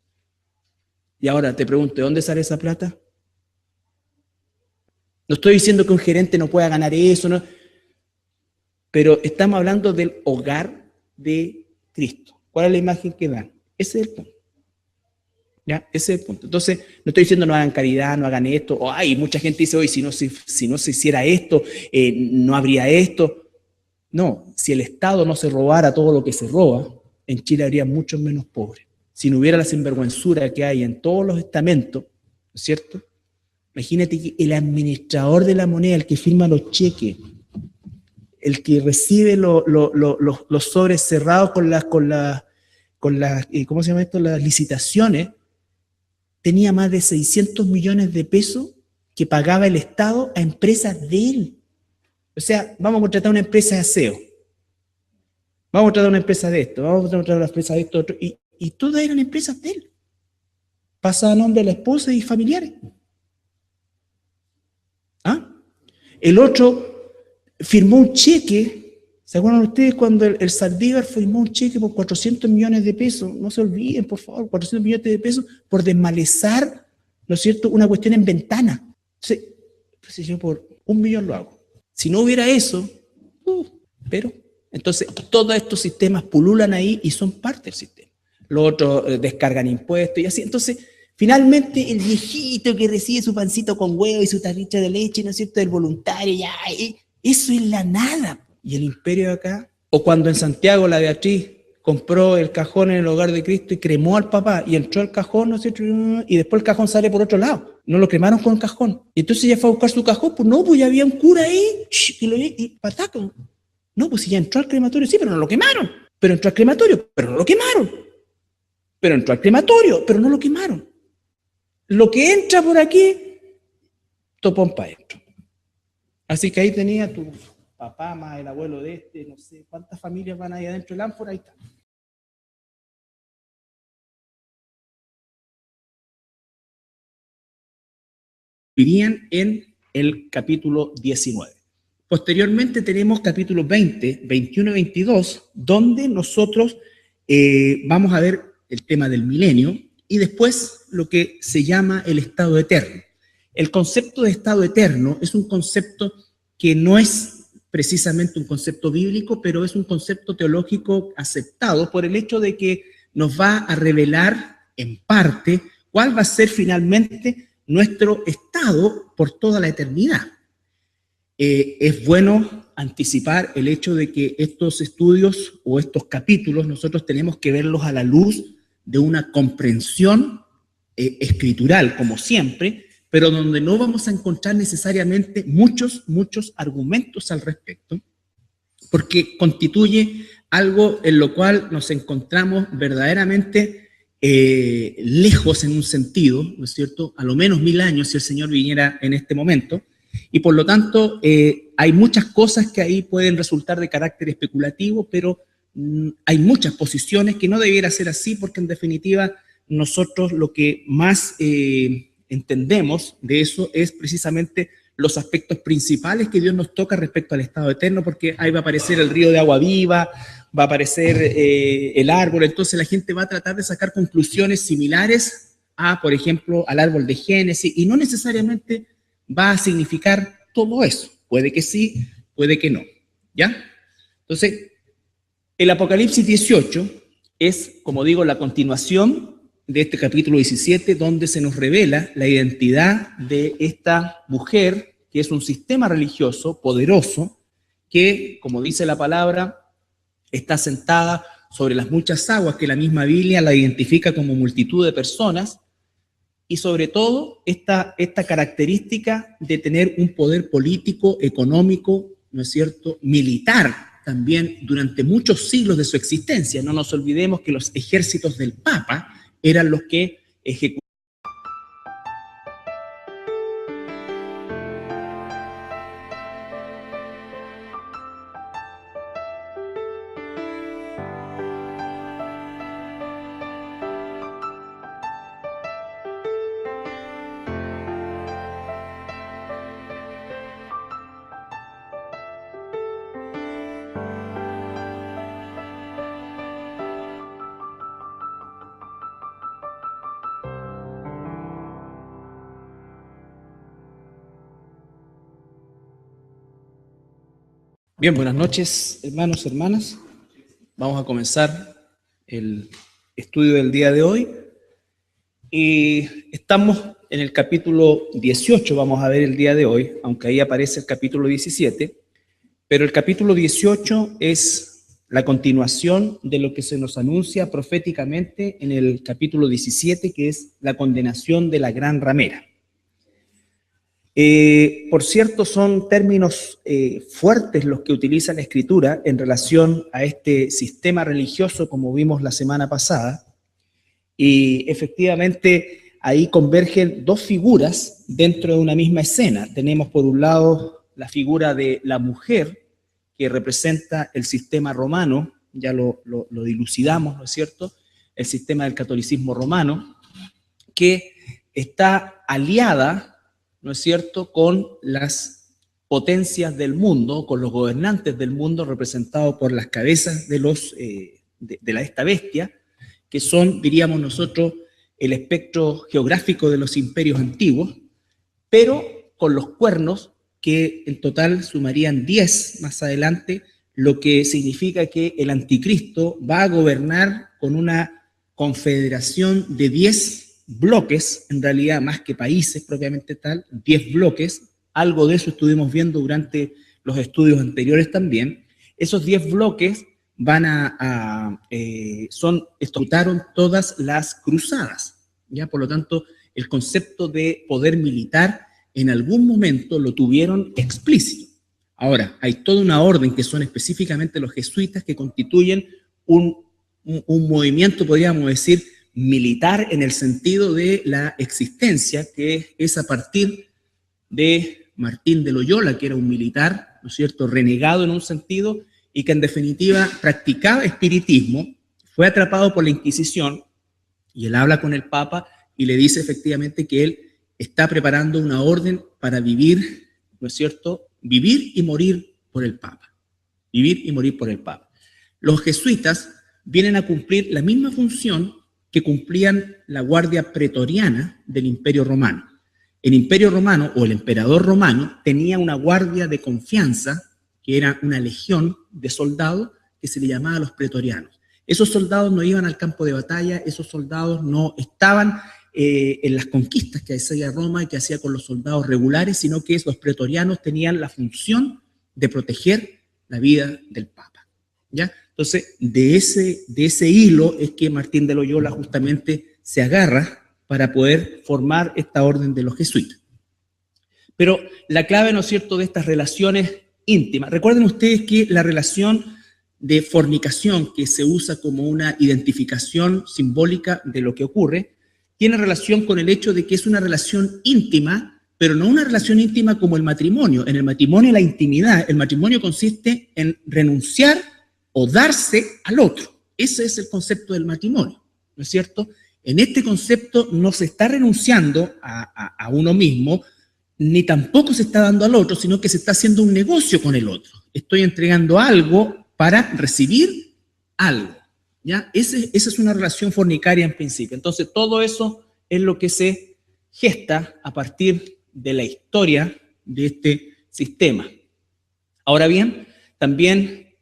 Y ahora te pregunto, ¿de dónde sale esa plata? No estoy diciendo que un gerente no pueda ganar eso, ¿no? Pero estamos hablando del Hogar de Cristo. ¿Cuál es la imagen que dan? Ese es el punto. ¿Ya? Ese es el punto. Entonces, no estoy diciendo no hagan caridad, no hagan esto, o ay, mucha gente dice, oye, si no se hiciera esto, no habría esto. No, si el Estado no se robara todo lo que se roba, en Chile habría muchos menos pobres. Si no hubiera la sinvergüenzura que hay en todos los estamentos, ¿no es cierto? Imagínate que el administrador de la moneda, el que firma los cheques, el que recibe los sobres cerrados con las ¿cómo se llama esto? Las licitaciones, tenía más de 600 millones de pesos que pagaba el Estado a empresas de él. O sea, vamos a contratar una empresa de aseo, vamos a contratar una empresa de esto, vamos a contratar una empresa de esto, otro, y todas eran empresas de él. Pasa a nombre de la esposa y familiares. ¿Ah? El otro firmó un cheque, ¿se acuerdan ustedes cuando el Saldívar firmó un cheque por 400 millones de pesos? No se olviden, por favor, 400 millones de pesos por desmalezar, ¿no es cierto?, una cuestión en ventana. Entonces, pues yo por 1 millón lo hago. Si no hubiera eso, pero, entonces todos estos sistemas pululan ahí y son parte del sistema. Los otros descargan impuestos y así. Entonces, finalmente el viejito que recibe su pancito con huevo y su tarrita de leche, ¿no es cierto?, del voluntario, ya, eso es la nada. Y el imperio de acá, o cuando en Santiago la Beatriz compró el cajón en el Hogar de Cristo y cremó al papá y entró al cajón, ¿no es cierto?, y después el cajón sale por otro lado. No lo cremaron con el cajón. Y entonces ella fue a buscar su cajón, pues no, pues ya había un cura ahí, y pataco. No, pues si ya entró al crematorio, sí, pero no lo quemaron. Pero entró al crematorio, pero no lo quemaron. Pero entró al crematorio, pero no lo quemaron. Lo que entra por aquí, topón para adentro. Así que ahí tenía tu papá más el abuelo de este, no sé cuántas familias van ahí adentro del ánfora, ahí está. Irían en el capítulo 19. Posteriormente tenemos capítulos 20, 21 y 22, donde nosotros vamos a ver el tema del milenio y después lo que se llama el estado eterno. El concepto de estado eterno es un concepto que no es precisamente un concepto bíblico, pero es un concepto teológico aceptado por el hecho de que nos va a revelar en parte cuál va a ser finalmente nuestro estado por toda la eternidad. Es bueno anticipar el hecho de que estos estudios o estos capítulos nosotros tenemos que verlos a la luz de una comprensión escritural, como siempre, pero donde no vamos a encontrar necesariamente muchos argumentos al respecto, porque constituye algo en lo cual nos encontramos verdaderamente lejos en un sentido, ¿no es cierto? A lo menos 1000 años si el Señor viniera en este momento, y por lo tanto hay muchas cosas que ahí pueden resultar de carácter especulativo, pero hay muchas posiciones que no debiera ser así, porque en definitiva nosotros lo que más entendemos de eso es precisamente los aspectos principales que Dios nos toca respecto al estado eterno, porque ahí va a aparecer el río de agua viva, va a aparecer el árbol, entonces la gente va a tratar de sacar conclusiones similares a, por ejemplo, al árbol de Génesis, y no necesariamente va a significar todo eso. Puede que sí, puede que no, ¿ya? Entonces, el Apocalipsis 18 es, como digo, la continuación de este capítulo 17, donde se nos revela la identidad de esta mujer, que es un sistema religioso poderoso, que, como dice la palabra, está sentada sobre las muchas aguas, que la misma Biblia la identifica como multitud de personas, y sobre todo esta característica de tener un poder político, económico, ¿no es cierto?, militar también durante muchos siglos de su existencia. No nos olvidemos que los ejércitos del Papa eran los que ejecutaban. Bien, buenas noches, hermanos, hermanas. Vamos a comenzar el estudio del día de hoy. Y estamos en el capítulo 18, vamos a ver el día de hoy, aunque ahí aparece el capítulo 17, pero el capítulo 18 es la continuación de lo que se nos anuncia proféticamente en el capítulo 17, que es la condenación de la gran ramera. Por cierto, son términos fuertes los que utiliza la Escritura en relación a este sistema religioso, como vimos la semana pasada, y efectivamente ahí convergen dos figuras dentro de una misma escena. Tenemos por un lado la figura de la mujer, que representa el sistema romano, ya lo dilucidamos, ¿no es cierto?, el sistema del catolicismo romano, que está aliada, ¿no es cierto?, con las potencias del mundo, con los gobernantes del mundo, representados por las cabezas de esta bestia, que son, diríamos nosotros, el espectro geográfico de los imperios antiguos, pero con los cuernos, que en total sumarían 10 más adelante, lo que significa que el anticristo va a gobernar con una confederación de 10 bloques, en realidad más que países propiamente tal, 10 bloques. Algo de eso estuvimos viendo durante los estudios anteriores también. Esos 10 bloques ejecutaron todas las cruzadas, ¿ya? Por lo tanto, el concepto de poder militar en algún momento lo tuvieron explícito. Ahora, hay toda una orden que son específicamente los jesuitas, que constituyen un movimiento, podríamos decir, militar en el sentido de la existencia, que es a partir de Martín de Loyola, que era un militar, ¿no es cierto?, renegado en un sentido, y que en definitiva practicaba espiritismo, fue atrapado por la Inquisición, y él habla con el Papa y le dice efectivamente que él está preparando una orden para vivir, ¿no es cierto?, vivir y morir por el Papa. Vivir y morir por el Papa. Los jesuitas vienen a cumplir la misma función que cumplían la guardia pretoriana del Imperio Romano. El Imperio Romano, o el emperador romano, tenía una guardia de confianza que era una legión de soldados que se le llamaba los pretorianos. Esos soldados no iban al campo de batalla, esos soldados no estaban en las conquistas que hacía Roma y que hacía con los soldados regulares, sino que los pretorianos tenían la función de proteger la vida del Papa, ¿ya? Entonces, de ese hilo es que Martín de Loyola justamente se agarra para poder formar esta orden de los jesuitas. Pero la clave, ¿no es cierto?, de estas relaciones íntimas. Recuerden ustedes que la relación de fornicación, que se usa como una identificación simbólica de lo que ocurre, tiene relación con el hecho de que es una relación íntima, pero no una relación íntima como el matrimonio. En el matrimonio, la intimidad, el matrimonio consiste en renunciar o darse al otro. Ese es el concepto del matrimonio, ¿no es cierto? En este concepto no se está renunciando a uno mismo, ni tampoco se está dando al otro, sino que se está haciendo un negocio con el otro. Estoy entregando algo para recibir algo, ¿ya? Esa es una relación fornicaria en principio. Entonces, todo eso es lo que se gesta a partir de la historia de este sistema. Ahora bien, también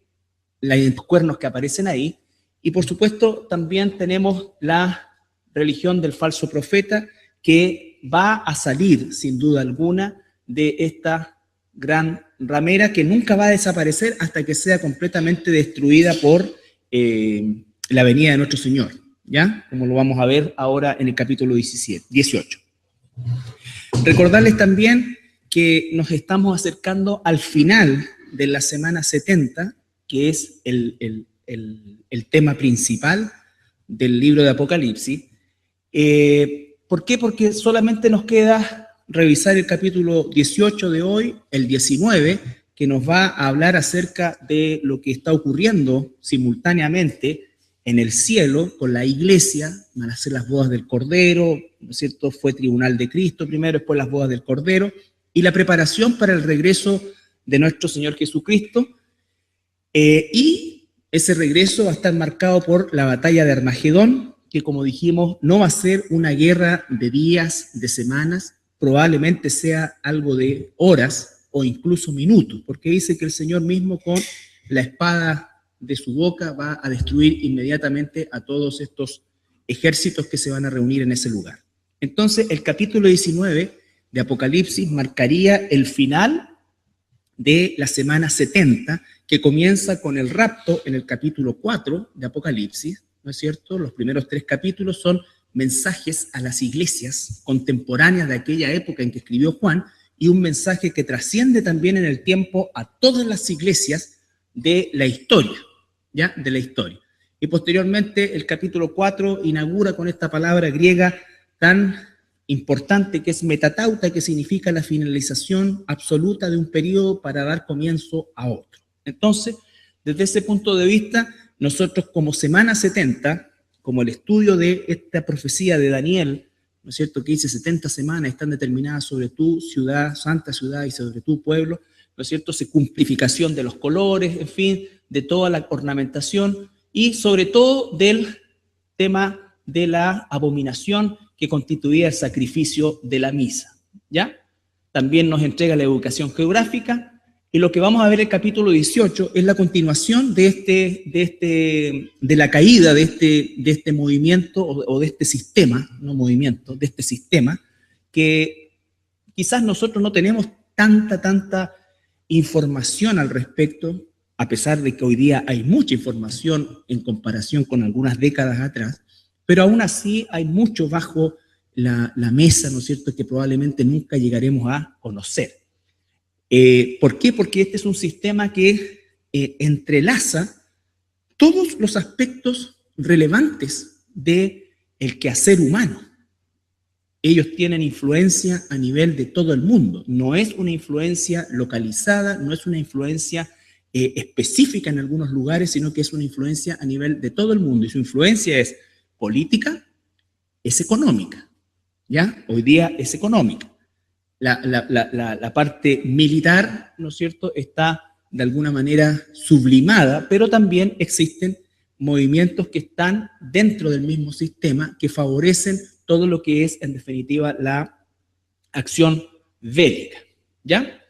los cuernos que aparecen ahí, y por supuesto también tenemos la religión del falso profeta, que va a salir, sin duda alguna, de esta gran ramera que nunca va a desaparecer hasta que sea completamente destruida por la venida de nuestro Señor, ¿ya? Como lo vamos a ver ahora en el capítulo 18. Recordarles también que nos estamos acercando al final de la semana 70, que es el tema principal del libro de Apocalipsis. ¿Por qué? Porque solamente nos queda revisar el capítulo 18 de hoy, el 19, que nos va a hablar acerca de lo que está ocurriendo simultáneamente en el cielo con la iglesia. Van a ser las bodas del Cordero, ¿no es cierto? Fue tribunal de Cristo primero, después las bodas del Cordero, y la preparación para el regreso de nuestro Señor Jesucristo. Y ese regreso va a estar marcado por la batalla de Armagedón, que, como dijimos, no va a ser una guerra de días, de semanas, probablemente sea algo de horas o incluso minutos, porque dice que el Señor mismo con la espada de su boca va a destruir inmediatamente a todos estos ejércitos que se van a reunir en ese lugar. Entonces, el capítulo 19 de Apocalipsis marcaría el final de la semana 70, que comienza con el rapto en el capítulo 4 de Apocalipsis, ¿no es cierto? Los primeros 3 capítulos son mensajes a las iglesias contemporáneas de aquella época en que escribió Juan, y un mensaje que trasciende también en el tiempo a todas las iglesias de la historia, ¿ya? De la historia. Y posteriormente el capítulo 4 inaugura con esta palabra griega tan importante que es metatauta, que significa la finalización absoluta de un periodo para dar comienzo a otro. Entonces, desde ese punto de vista, nosotros como semana 70, como el estudio de esta profecía de Daniel, ¿no es cierto?, que dice 70 semanas están determinadas sobre tu ciudad, santa ciudad, y sobre tu pueblo, ¿no es cierto?, cumplificación de los colores, en fin, de toda la ornamentación, y sobre todo del tema de la abominación que constituía el sacrificio de la misa, ¿ya? También nos entrega la educación geográfica, y lo que vamos a ver en el capítulo 18 es la continuación de la caída de este movimiento o de este sistema, no movimiento, de este sistema, que quizás nosotros no tenemos tanta información al respecto, a pesar de que hoy día hay mucha información en comparación con algunas décadas atrás, pero aún así hay mucho bajo la mesa, ¿no es cierto?, que probablemente nunca llegaremos a conocer. ¿Por qué? Porque este es un sistema que entrelaza todos los aspectos relevantes del quehacer humano. Ellos tienen influencia a nivel de todo el mundo. No es una influencia localizada, no es una influencia específica en algunos lugares, sino que es una influencia a nivel de todo el mundo. Y su influencia es política, es económica, ¿ya? Hoy día es económica. La parte militar, ¿no es cierto?, está de alguna manera sublimada, pero también existen movimientos que están dentro del mismo sistema que favorecen todo lo que es, en definitiva, la acción bélica, ¿ya?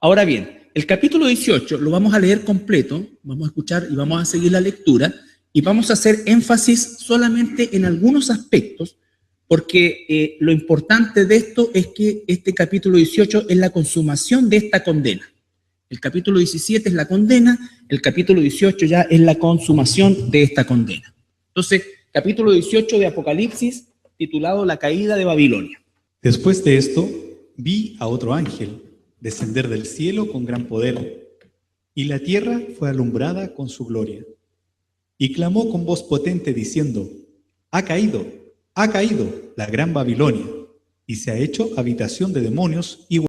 Ahora bien, el capítulo 18 lo vamos a leer completo, vamos a escuchar y vamos a seguir la lectura, y vamos a hacer énfasis solamente en algunos aspectos, porque lo importante de esto es que este capítulo 18 es la consumación de esta condena. El capítulo 17 es la condena, el capítulo 18 ya es la consumación de esta condena. Entonces, capítulo 18 de Apocalipsis, titulado La caída de Babilonia. Después de esto, vi a otro ángel descender del cielo con gran poder, y la tierra fue alumbrada con su gloria. Y clamó con voz potente diciendo: ha caído la gran Babilonia, y se ha hecho habitación de demonios y